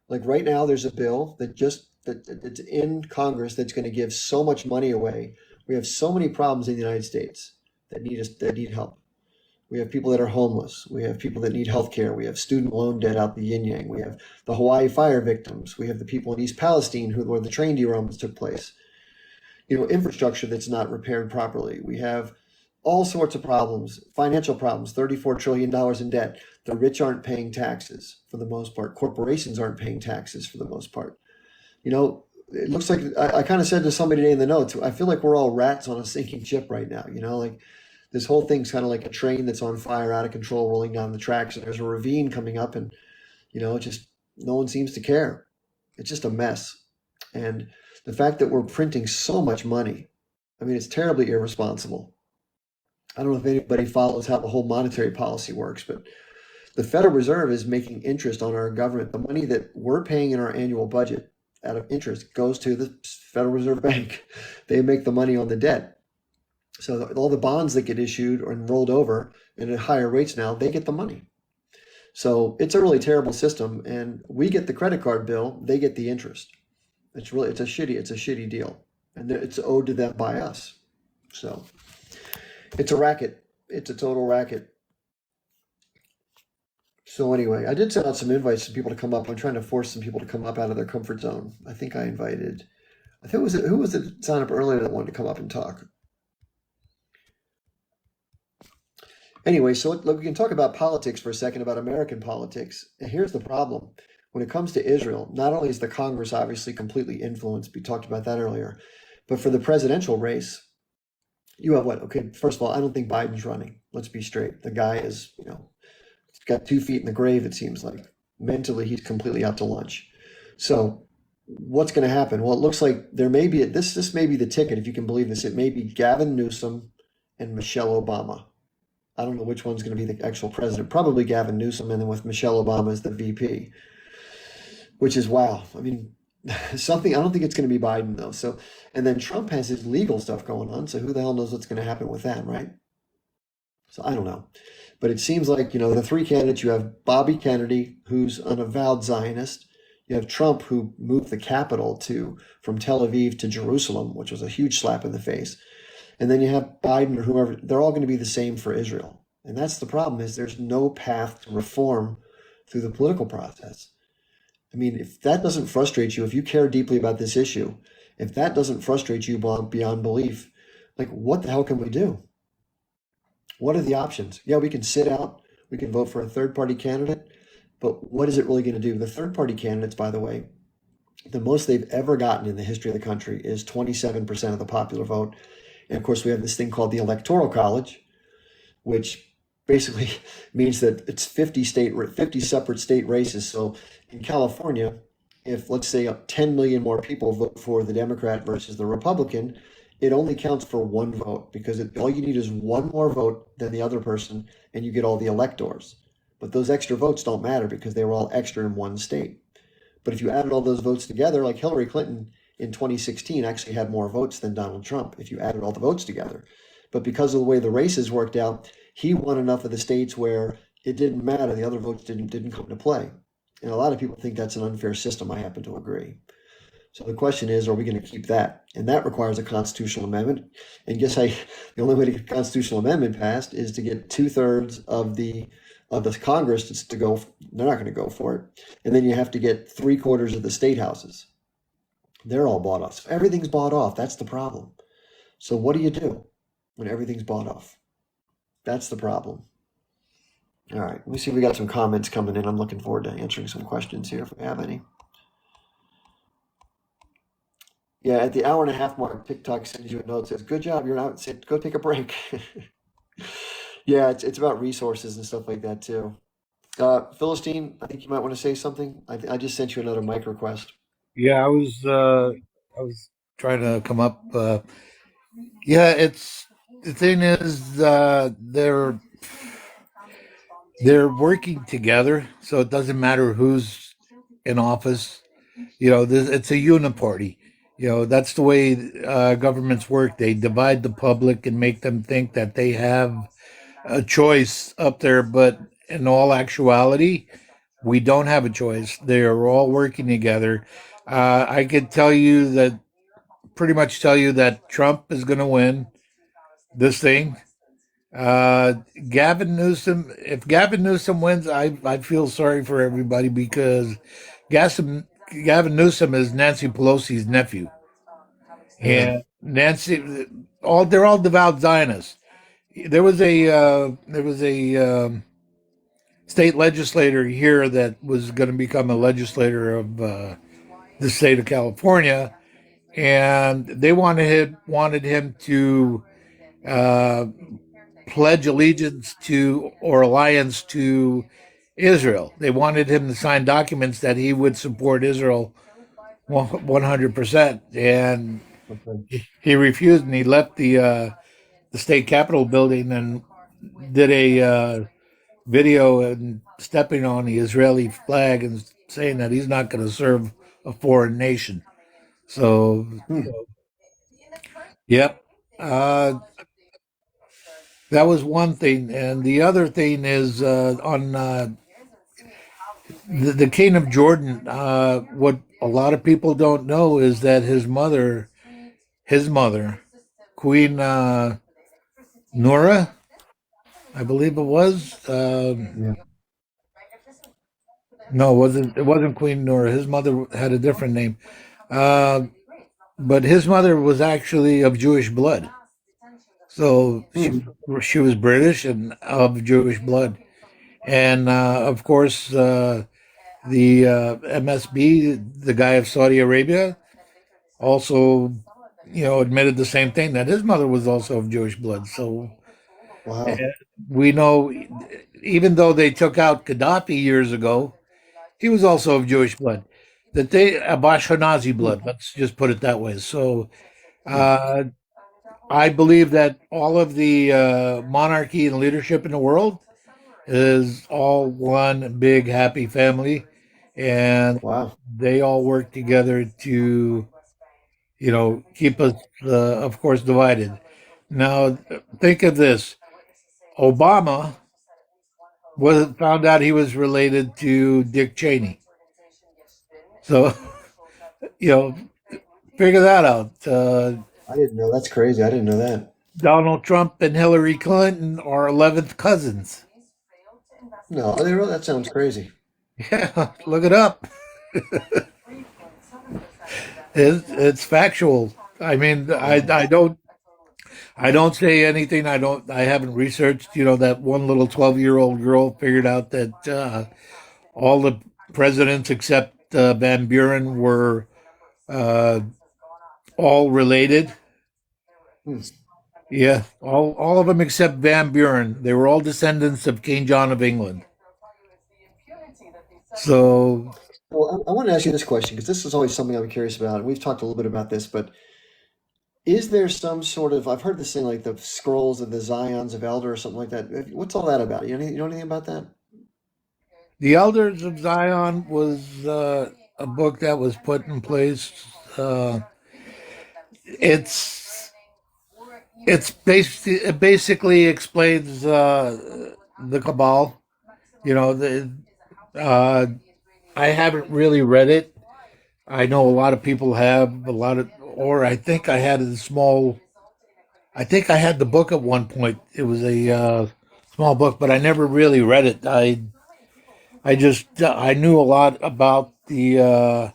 Like right now, there's a bill that's in Congress that's going to give so much money away. We have so many problems in the United States that need help. We have people that are homeless. We have people that need health care. We have student loan debt out the yin yang. We have the Hawaii fire victims. We have the people in East Palestine where the train derailments took place. Infrastructure that's not repaired properly. We have all sorts of problems, financial problems, $34 trillion in debt. The rich aren't paying taxes for the most part. Corporations aren't paying taxes for the most part. It looks like I kind of said to somebody today in the notes, I feel like we're all rats on a sinking ship right now. Like this whole thing's kind of like a train that's on fire, out of control, rolling down the tracks, and there's a ravine coming up, and just no one seems to care. It's just a mess. And the fact that we're printing so much money, it's terribly irresponsible. I don't know if anybody follows how the whole monetary policy works, but the Federal Reserve is making interest on our government. The money that we're paying in our annual budget out of interest goes to the Federal Reserve Bank. They make the money on the debt. So all the bonds that get issued and rolled over and at higher rates now, they get the money. So it's a really terrible system, and we get the credit card bill, they get the interest. It's a shitty deal, and it's owed to them by us. So it's a racket. It's a total racket. So anyway, I did send out some invites to people to come up. I'm trying to force some people to come up out of their comfort zone. I think who was it signed up earlier that wanted to come up and talk? Anyway, so we can talk about politics for a second, about American politics. And here's the problem. When it comes to Israel, not only is the Congress obviously completely influenced, we talked about that earlier, but for the presidential race, you have what? Okay, first of all, I don't think Biden's running. Let's be straight. The guy is, he's got 2 feet in the grave, it seems like. Mentally, he's completely out to lunch. So what's going to happen? Well, it looks like there may be, this may be the ticket, if you can believe this. It may be Gavin Newsom and Michelle Obama. I don't know which one's going to be the actual president. Probably Gavin Newsom, and then with Michelle Obama as the VP, which is wow. Something, I don't think it's going to be Biden though. So, and then Trump has his legal stuff going on. So who the hell knows what's going to happen with that, right? So I don't know. But it seems like, the three candidates, you have Bobby Kennedy, who's an avowed Zionist. You have Trump, who moved the capital from Tel Aviv to Jerusalem, which was a huge slap in the face. And then you have Biden or whoever. They're all going to be the same for Israel. And that's the problem, is there's no path to reform through the political process. If that doesn't frustrate you, if you care deeply about this issue, if that doesn't frustrate you beyond belief, what the hell can we do? What are the options? Yeah, we can sit out. We can vote for a third-party candidate. But what is it really going to do? The third-party candidates, by the way, the most they've ever gotten in the history of the country is 27% of the popular vote. And of course, we have this thing called the Electoral College, which basically means that it's 50 separate state races. So in California, if let's say 10 million more people vote for the Democrat versus the Republican, it only counts for one vote, because all you need is one more vote than the other person, and you get all the electors. But those extra votes don't matter because they were all extra in one state. But if you added all those votes together, like Hillary Clinton in 2016 actually had more votes than Donald Trump, if you added all the votes together. But because of the way the races worked out, he won enough of the states where it didn't matter. The other votes didn't come into play. And a lot of people think that's an unfair system. I happen to agree. So the question is, are we going to keep that? And that requires a constitutional amendment. And guess the only way to get a constitutional amendment passed is to get 2/3 of the Congress to go. They're not going to go for it. And then you have to get 3/4 of the state houses. They're all bought off. So everything's bought off. That's the problem. So what do you do when everything's bought off? That's the problem. All right. Let me see if we got some comments coming in. I'm looking forward to answering some questions here if we have any. Yeah, at the hour and a half mark, TikTok sends you a note, says, good job, you're out. Said, go take a break. Yeah, it's about resources and stuff like that too. Philistine, I think you might want to say something. I just sent you another mic request. Yeah, I was trying to come up. Yeah, it's the thing is they're working together, so it doesn't matter who's in office. It's a uniparty. That's the way governments work. They divide the public and make them think that they have a choice up there, but in all actuality, we don't have a choice. They are all working together. I could pretty much tell you that Trump is going to win this thing. Gavin Newsom. If Gavin Newsom wins, I feel sorry for everybody because Gavin Newsom is Nancy Pelosi's nephew, Yeah. and they're all devout Zionists. There was a state legislator here that was going to become a legislator of the state of California, and they wanted him to uh, pledge allegiance to or alliance to Israel. They wanted him to sign documents that he would support Israel 100%, and Okay. he refused, and he left the state capitol building and did a video and stepping on the Israeli flag and saying that he's not going to serve a foreign nation. So, Hmm. yep. That was one thing, and the other thing is on the King of Jordan. What a lot of people don't know is that his mother, Queen Nora, I believe it was. Yeah. No, it wasn't Queen Nora. His mother had a different name, uh, but his mother was actually of Jewish blood. So Hmm. she was British and of Jewish blood, and of course the MSB, the guy of Saudi Arabia, also admitted the same thing that his mother was also of Jewish blood. So Wow. we know, even though they took out Gaddafi years ago, he was also of Jewish blood. That they Ashkenazi Hmm. blood. Let's just put it that way. So Hmm. uh, I believe that all of the monarchy and leadership in the world is all one big happy family, and Wow. they all work together to keep us, of course, divided. Now, think of this: Obama was found out he was related to Dick Cheney. So you know, figure that out. I didn't know. That's crazy. I didn't know that. Donald Trump and Hillary Clinton are 11th cousins. No, are they really? That sounds crazy. Yeah, look it up. It's factual. I mean, Wow. I don't say anything. I haven't researched. That one little 12-year-old girl figured out that all the presidents except Van Buren were uh, all related. Hmm. Yeah, all of them except Van Buren. They were all descendants of King John of England. So Well, I want to ask you this question because this is always something I'm curious about. And we've talked a little bit about this, but is there some sort of, I've heard this thing like the scrolls of the Zions of Elder or something like that. What's all that about? You know anything about that? the Elders of Zion was a book that was put in place. Uh, it's it basically explains the Cabal. You know, uh, I haven't really read it. I know a lot of people have or I think I had a small. I think I had the book at one point. It was a small book, but I never really read it. I knew a lot about the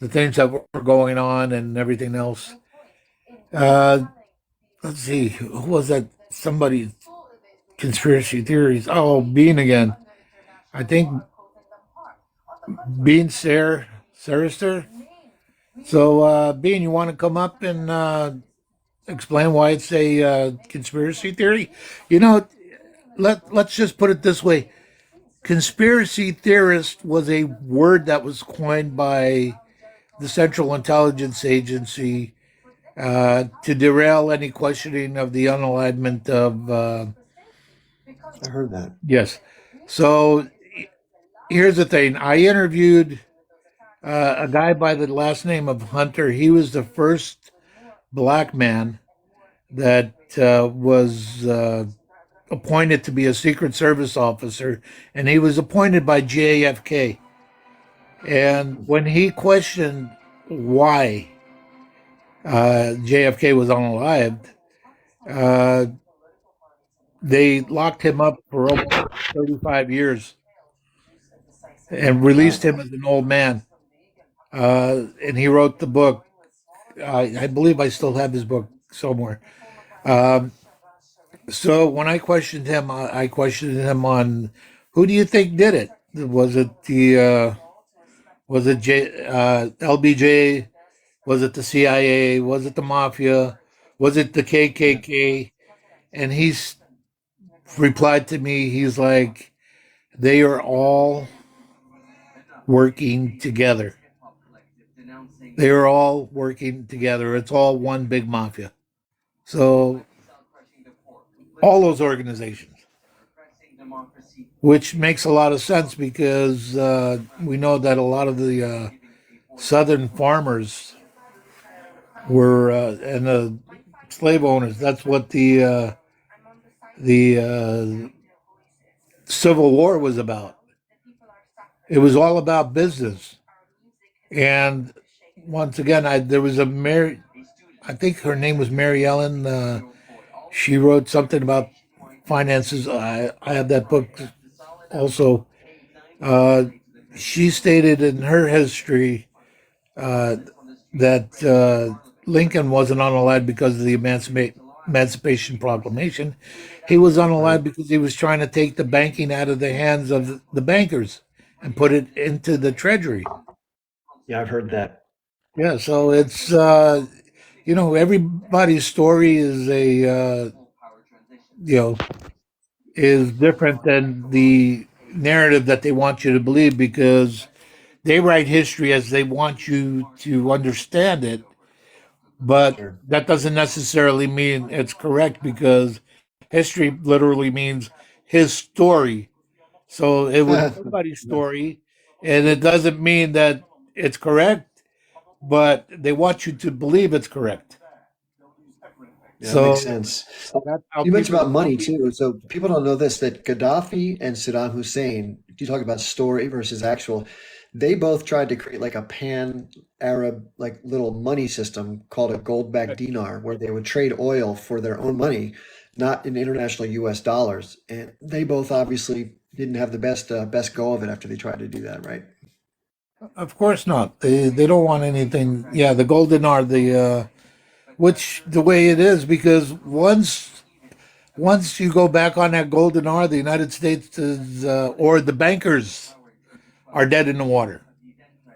things that were going on and everything else. Uh, let's see, who was that? Somebody conspiracy theories. Oh, Bean again. I think Bean Sarister. So, Bean, you want to come up and explain why it's a conspiracy theory? You know, let's just put it this way: conspiracy theorist was a word that was coined by the Central Intelligence Agency to derail any questioning of the unalignment of. I heard that. Yes. So here's the thing: I interviewed a guy by the last name of Hunter. He was the first black man that was appointed to be a Secret Service officer, and he was appointed by JFK. And when he questioned why JFK was unalived, uh, they locked him up for almost 35 years and released Wow. him as an old man. And he wrote the book. I believe I still have his book somewhere. Um, so when I questioned him, I questioned him on who do you think did it? Was it LBJ? Was it the CIA? Was it the mafia? Was it the Yeah. KKK? And he's replied to me, he's like, they are all working together. They are all working together. It's all one big mafia. So all those organizations, which makes a lot of sense because we know that a lot of the southern farmers were and the slave owners. That's what the Civil War was about. It was all about business. And once again, there was a Mary. I think her name was Mary Ellen. She wrote something about finances. I have that book also. Uh, she stated in her history uh, that Lincoln wasn't unalive because of the Emancipation Proclamation. He was Right. unalive because he was trying to take the banking out of the hands of the bankers and put it into the treasury. Yeah, I've heard that. Yeah, so it's everybody's story is you know is different than the narrative that they want you to believe because they write history as they want you to understand it, but Sure. that doesn't necessarily mean it's correct because history literally means his story. So it was somebody's Yeah. story, and it doesn't mean that it's correct, but they want you to believe it's correct. Yeah, it makes So sense. that's how You mentioned people. about money too. So people don't know this, that Gaddafi and Saddam Hussein, you talk about story versus actual, they both tried to create like a pan-Arab like little money system called a gold-backed dinar, where they would trade oil for their own money, not in international US dollars. And they both obviously didn't have the best go of it after they tried to do that, right? Of course not. They don't want anything. Yeah, the golden are the which the way it is because once you go back on that golden hour, the United States is or the bankers are dead in the water.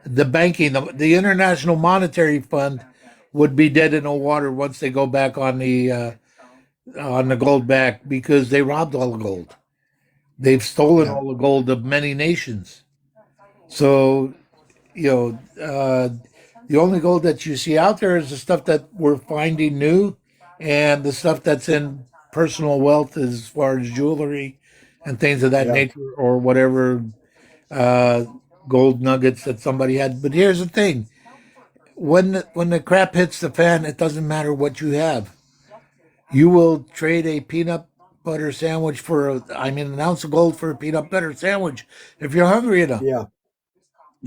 The banking, the International Monetary Fund would be dead in the water once they go back on the gold back because they robbed all the gold. They've stolen Yeah. all the gold of many nations. So you know, the only gold that you see out there is the stuff that we're finding new, and the stuff that's in personal wealth as far as jewelry and things of that Yeah. nature, or whatever uh, gold nuggets that somebody had. But here's the thing: when the crap hits the fan, it doesn't matter what you have. You will trade a peanut butter sandwich for an ounce of gold for a peanut butter sandwich if you're hungry enough. Yeah.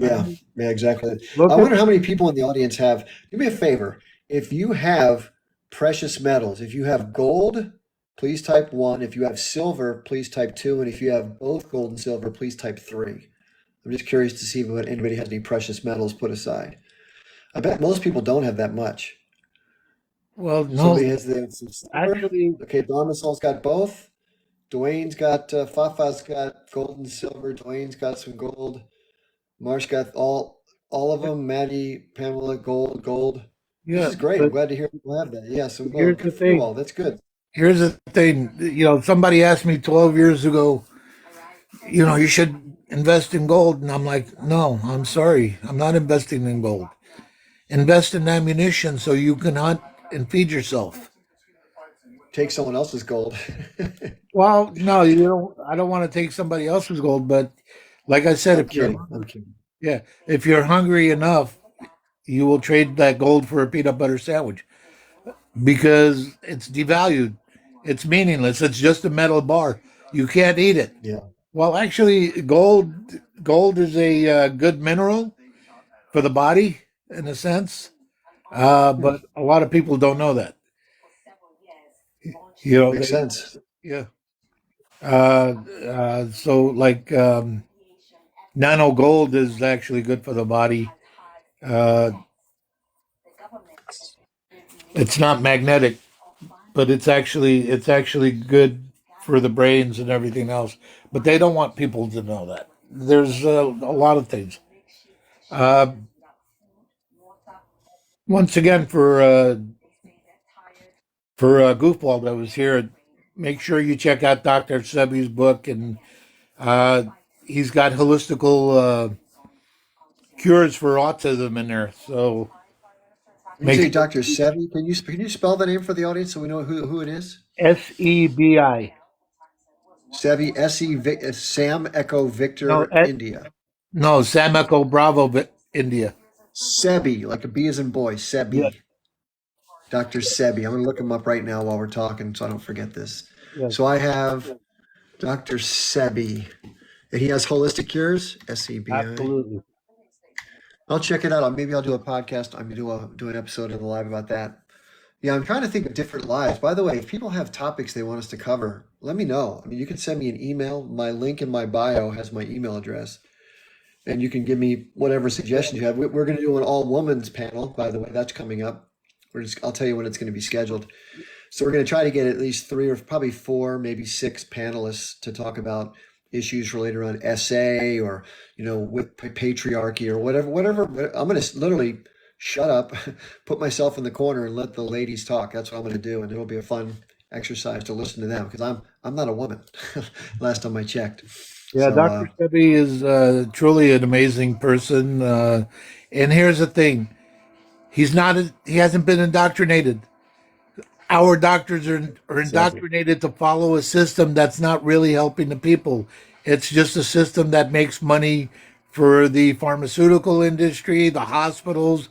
I Yeah. mean, Yeah, exactly. I look at wonder how many people in the audience have, do me a favor. If you have precious metals, if you have gold, please type one. If you have silver, please type two. And if you have both gold and silver, please type three. I'm just curious to see if anybody has any precious metals put aside. I bet most people don't have that much. well, no, Somebody has some silver. actually, Okay, Don Masol's got both. Dwayne's got, Fafa's got gold and silver. Dwayne's got some gold. Marsh got all of them. Maddie, Pamela, gold. This yeah, is great. I'm but glad to hear people have that. Yeah, so well, here's the good for you thing. all. That's good. Here's the thing. Somebody asked me 12 years ago, you should invest in gold. And I'm like, no, I'm sorry. I'm not investing in gold. Invest in ammunition so you can hunt and feed yourself. Take someone else's gold. Well, no, I don't want to take somebody else's gold, but like I said, I'm kidding. I'm kidding. if you're hungry enough, you will trade that gold for a peanut butter sandwich because it's devalued. It's meaningless. It's just a metal bar. You can't eat it. Yeah. Well, actually, gold is a good mineral for the body in a sense, Hmm. but a lot of people don't know that. You know, Makes sense. yeah. So like nano gold is actually good for the body. Uh, it's not magnetic, but it's actually good for the brains and everything else. But they don't want people to know that. There's a lot of things. Uh, Once again, for goofball that was here, make sure you check out Dr. Sebi's book, and uh, he's got holistical cures for autism in there. So When you say make Dr. Sebi, can you spell the name for the audience so we know who it is? SEBI. Sebi, Sam Echo No, Victor India. no, Samako Bravo, India. Sebi, like a B as in boy, Yes, Sebi. Dr. Sebi. I'm going to look him up right now while we're talking so I don't forget this. yes, So I have Dr. Sebi, and he has holistic cures, SEBI. absolutely. I'll check it out. Maybe I'll do a podcast. I'm going to do an episode of the live about that. Yeah, I'm trying to think of different lives. By the way, if people have topics they want us to cover, let me know. I mean, you can send me an email. My link in my bio has my email address, and you can give me whatever suggestions you have. We're going to do an all women's panel, by the way. That's coming up. I'll tell you when it's going to be scheduled. So we're going to try to get at least 3 or probably 4, maybe 6 panelists to talk about issues related around SA or with patriarchy or whatever. I'm going to literally shut up, put myself in the corner, and let the ladies talk. That's what I'm going to do, and it'll be a fun exercise to listen to them because I'm not a woman. Last time I checked. Yeah, So Dr. Sebi is truly an amazing person. And here's the thing: he hasn't been indoctrinated. Our doctors are exactly. indoctrinated to follow a system that's not really helping the people. It's just a system that makes money for the pharmaceutical industry, the hospitals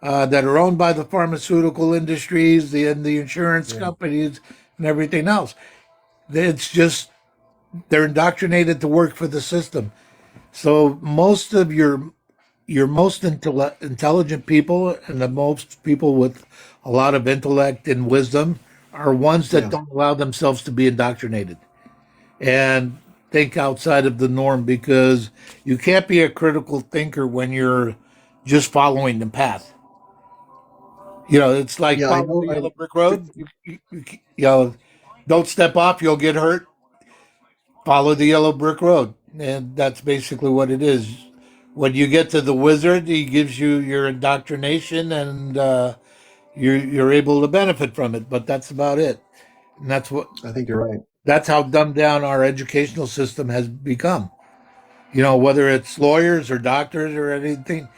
that are owned by the pharmaceutical industries, and the insurance Yeah. companies, and everything else. It's just they're indoctrinated to work for the system. So most of your most intelligent people and the most people with a lot of intellect and wisdom are ones that Yeah. don't allow themselves to be indoctrinated and think outside of the norm, because you can't be a critical thinker when you're just following the path. It's like Yeah, I follow know. the yellow brick road. Don't step off, you'll get hurt. Follow the yellow brick road. And that's basically what it is. When you get to the wizard, he gives you your indoctrination, and you're able to benefit from it. But that's about it. And I think you're right. that's how dumbed down our educational system has become. Whether it's lawyers or doctors or anything,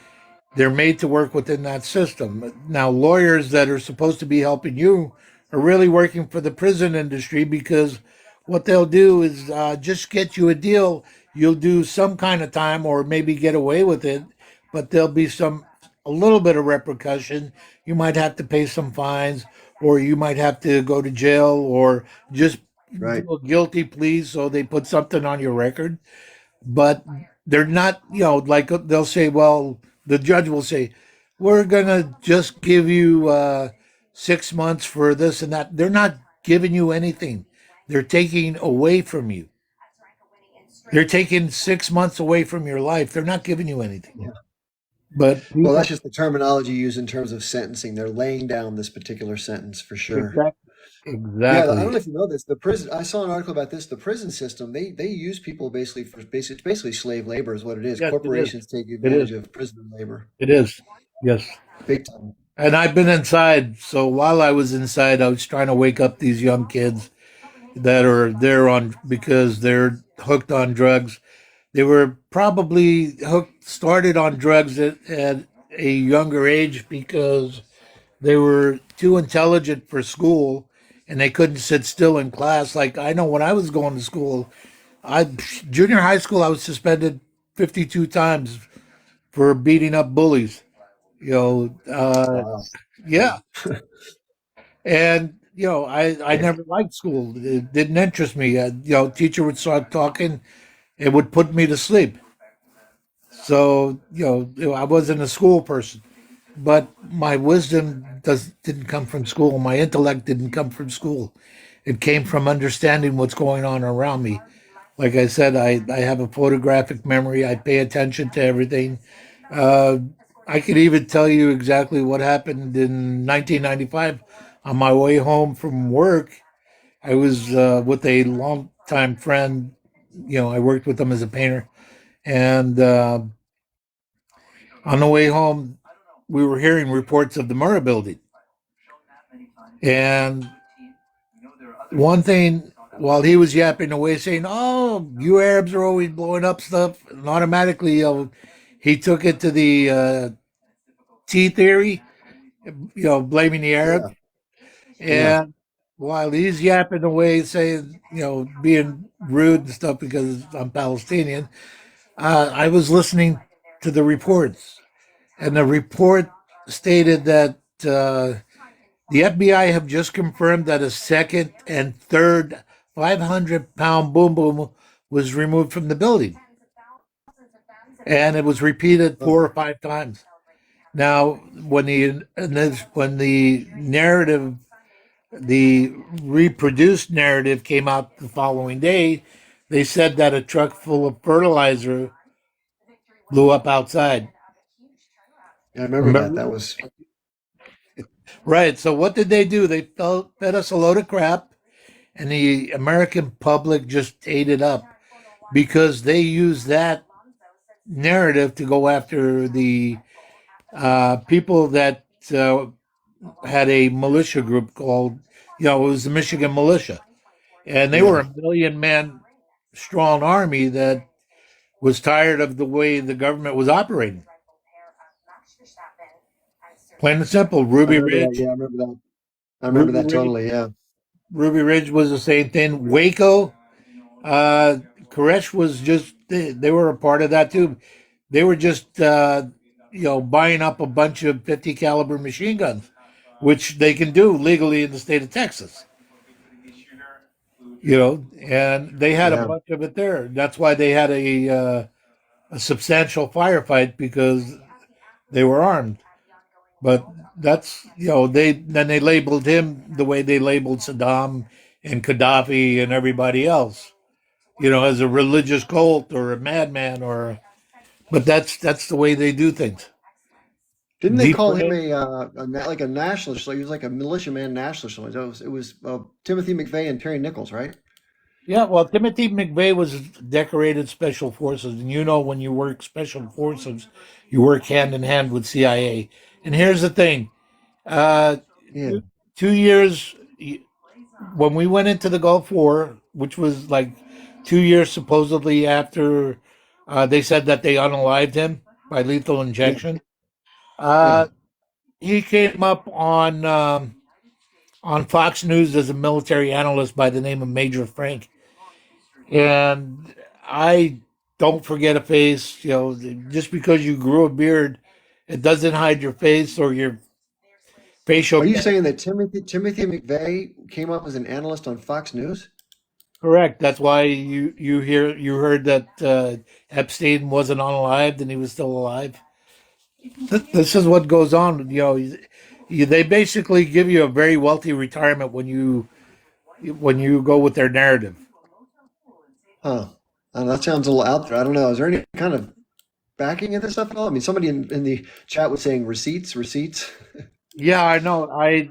they're made to work within that system. Now, lawyers that are supposed to be helping you are really working for the prison industry, because what they'll do is just get you a deal. You'll do some kind of time or maybe get away with it, but there'll be a little bit of repercussion. You might have to pay some fines, or you might have to go to jail, or just Right. do a guilty plea so they put something on your record. But they're not, like they'll say, well, the judge will say, we're going to just give you 6 months for this and that. They're not giving you anything. They're taking away from you. They're taking 6 months away from your life. They're not giving you anything. Yeah. But Well, that's people, just the terminology used in terms of sentencing. They're laying down this particular sentence for sure. exactly, Yeah, I exactly. don't know if you know this. The prison. I saw an article about this. The prison system. They use people basically for basically slave labor is what it is. Yes, it is. Corporations take It is. advantage of prison labor, It is. Yes. big time. And I've been inside. So while I was inside, I was trying to wake up these young kids that are there on because they're hooked on drugs. They were probably started on drugs at a younger age because they were too intelligent for school and they couldn't sit still in class. Like I know when I was going to school, I junior high school, I was suspended 52 times for beating up bullies. You know, Wow. yeah, and I never liked school. It didn't interest me. Teacher would start talking, it would put me to sleep. So I wasn't a school person, but my wisdom didn't come from school. My intellect didn't come from school. It came from understanding what's going on around me. Like I said, I have a photographic memory. I pay attention to everything. Uh, I could even tell you exactly what happened in 1995 on my way home from work. I was with a longtime friend. I worked with him as a painter. And on the way home, we were hearing reports of the Murrah building. And one thing, while he was yapping away, saying, "Oh, you Arabs are always blowing up stuff," and automatically, he took it to the T theory, blaming the Arabs. Yeah. Yeah. And while he's yapping away, saying, being rude and stuff because I'm Palestinian, I was listening to the reports, and the report stated that the FBI have just confirmed that a second and third 500-pound boom boom was removed from the building, and it was repeated 4 or 5 times. Now, when the narrative, the reproduced narrative came out the following day, they said that a truck full of fertilizer blew up outside. I remember that. Remember? That was Right. So what did they do? They fed us a load of crap, and the American public just ate it up because they used that narrative to go after the people that had a militia group called, it was the Michigan Militia. And they were yeah. a 1 million man strong army that was tired of the way the government was operating. Plain and simple, I remember that. Yeah, I remember that. I remember Ruby that Ridge, totally. Yeah. Ruby Ridge was the same thing. Waco, Koresh was just they were a part of that too. They were just buying up a bunch of 50 caliber machine guns, which they can do legally in the state of Texas. And they had a Yeah. bunch of it there. That's why they had a substantial firefight because they were armed. But that's they labeled him the way they labeled Saddam and Gaddafi and everybody else, as a religious cult or a madman but that's the way they do things. Didn't they Deep call him brain. like a nationalist? Like he was like a militiaman nationalist. It was Timothy McVeigh and Terry Nichols, right? Yeah, well, Timothy McVeigh was decorated special forces, and when you work special forces, you work hand in hand with CIA. And here's the thing: uh, Yeah. 2 years when we went into the Gulf War, which was like 2 years supposedly after they said that they unalived him by lethal Yeah. injection. Yeah. Uh, he came up on Fox News as a military analyst by the name of Major Frank, and I don't forget a face. Just because you grew a beard, it doesn't hide your face or your facial. Are you saying that Timothy McVeigh came up as an analyst on Fox News? Correct. That's why you heard that Epstein wasn't unalived and he was still alive. This is what goes on. They basically give you a very wealthy retirement when you go with their narrative. Huh. That sounds a little out there. I don't know. Is there any kind of backing of this stuff at all? I mean, somebody in the chat was saying receipts. Yeah, I know. I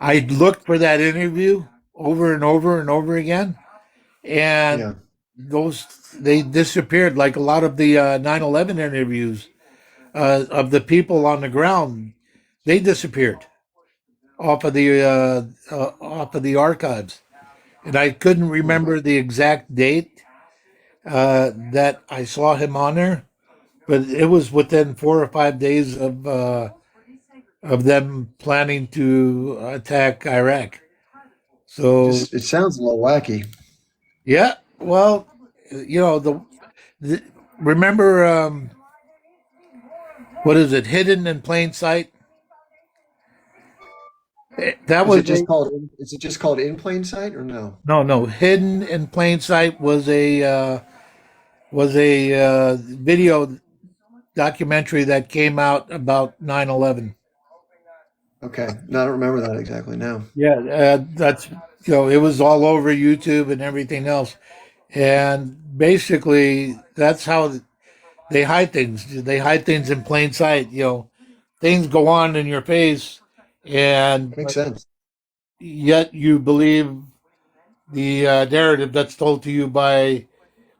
looked for that interview over and over and over again, and Yeah. they disappeared like a lot of the 9/11 interviews of the people on the ground. They disappeared off of the archives, and I couldn't Hmm. remember the exact date that I saw him on there, but it was within 4 or 5 days of them planning to attack Iraq. So It sounds a little wacky. yeah, well, the remember what is it? Hidden in plain sight. That Is it was just a called is it just called In Plain Sight or no? no. Hidden in plain sight was a video documentary that came out about 9/11. Okay. No, I don't remember that exactly now. Yeah, that's it was all over YouTube and everything else, and basically that's how they hide things. They hide things in plain sight. Things go on in your face, and Makes sense. yet you believe the narrative that's told to you by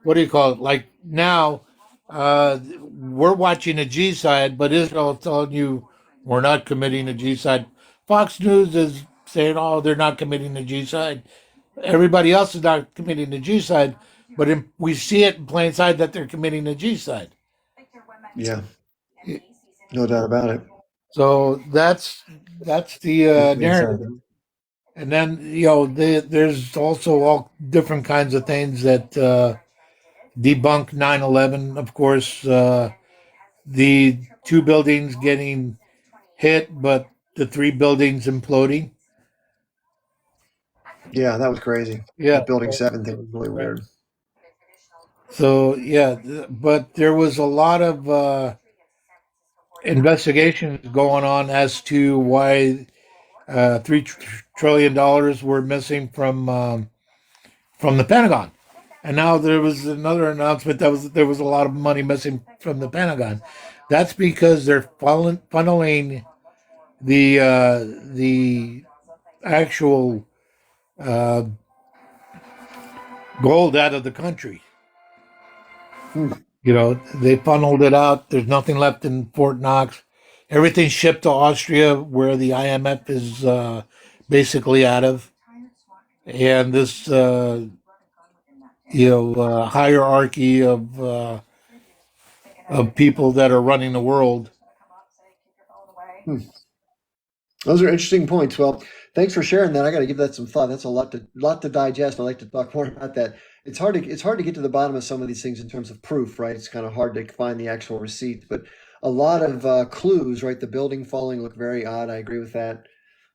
what do you call it? Like now, we're watching a G side, but Israel is telling you we're not committing a G side. Fox News is saying, oh, they're not committing the G side. Everybody else is not committing the G side, but we see it in plain sight that they're committing the G side. Yeah. No doubt about it. So that's the Makes sense. narrative. And then there's also all different kinds of things that debunk 9/11. Of course, the two buildings getting hit, but the three buildings imploding. Yeah, that was crazy. Yeah. That building 7 thing was really weird. So yeah, but there was a lot of investigations going on as to why $3 trillion were missing from the Pentagon. And now there was another announcement that there was a lot of money missing from the Pentagon. That's because they're funneling the actual uh, gold out of the country. Hmm. They funneled it out. There's nothing left in Fort Knox. Everything's shipped to Austria, where the IMF is basically out of. And this, hierarchy of people that are running the world. Hmm. Those are interesting points. Well, thanks for sharing that. I got to give that some thought. That's a lot to digest. I'd like to talk more about that. It's hard to get to the bottom of some of these things in terms of proof, right? It's kind of hard to find the actual receipts, but a lot of clues, right? The building falling looked very odd. I agree with that.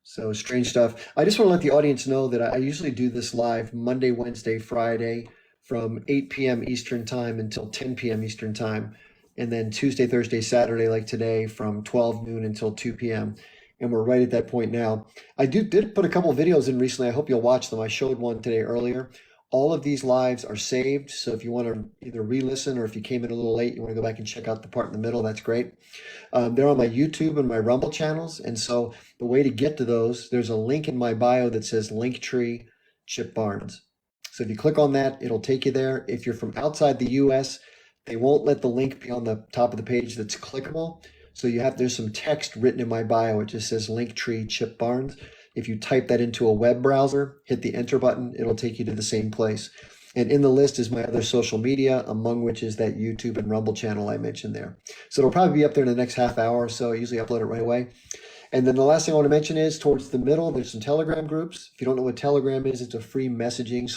So strange stuff. I just want to let the audience know that I usually do this live Monday, Wednesday, Friday from 8 p.m. Eastern time until 10 p.m. Eastern time. And then Tuesday, Thursday, Saturday, like today, from 12 noon until 2 p.m. And we're right at that point now. I did put a couple of videos in recently. I hope you'll watch them. I showed one today earlier. All of these lives are saved. So if you want to either re-listen or if you came in a little late, you want to go back and check out the part in the middle, that's great. They're on my YouTube and my Rumble channels. And so the way to get to those, there's a link in my bio that says Linktree Chip Barnes. So if you click on that, it'll take you there. If you're from outside the US, they won't let the link be on the top of the page that's clickable. So there's some text written in my bio. It just says Linktree Chip Barnes. If you type that into a web browser, hit the enter button, it'll take you to the same place. And in the list is my other social media, among which is that YouTube and Rumble channel I mentioned there. So it'll probably be up there in the next half hour or so. I usually upload it right away. And then the last thing I want to mention is towards the middle, there's some Telegram groups. If you don't know what Telegram is, it's a free messaging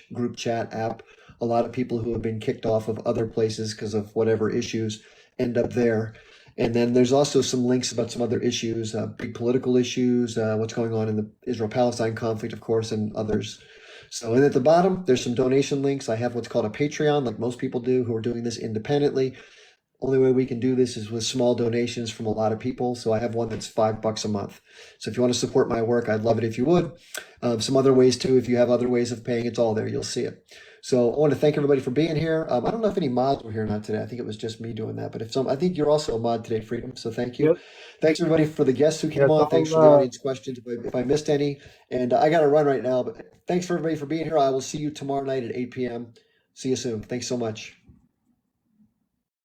/ group chat app. A lot of people who have been kicked off of other places because of whatever issues end up there. And then there's also some links about some other issues, big political issues, what's going on in the Israel-Palestine conflict, of course, and others. So, and at the bottom, there's some donation links. I have what's called a Patreon, like most people do who are doing this independently. Only way we can do this is with small donations from a lot of people. So I have one that's $5 a month. So if you want to support my work, I'd love it if you would. Some other ways too, if you have other ways of paying, it's all there. You'll see it. So I want to thank everybody for being here. I don't know if any mods were here or not today. I think it was just me doing that. But I think you're also a mod today, Freedom. So thank you. Yep. Thanks everybody for the guests who came Yes, on. Thanks for the audience questions if I missed any. And I got to run right now. But thanks for everybody for being here. I will see you tomorrow night at 8 p.m. See you soon. Thanks so much.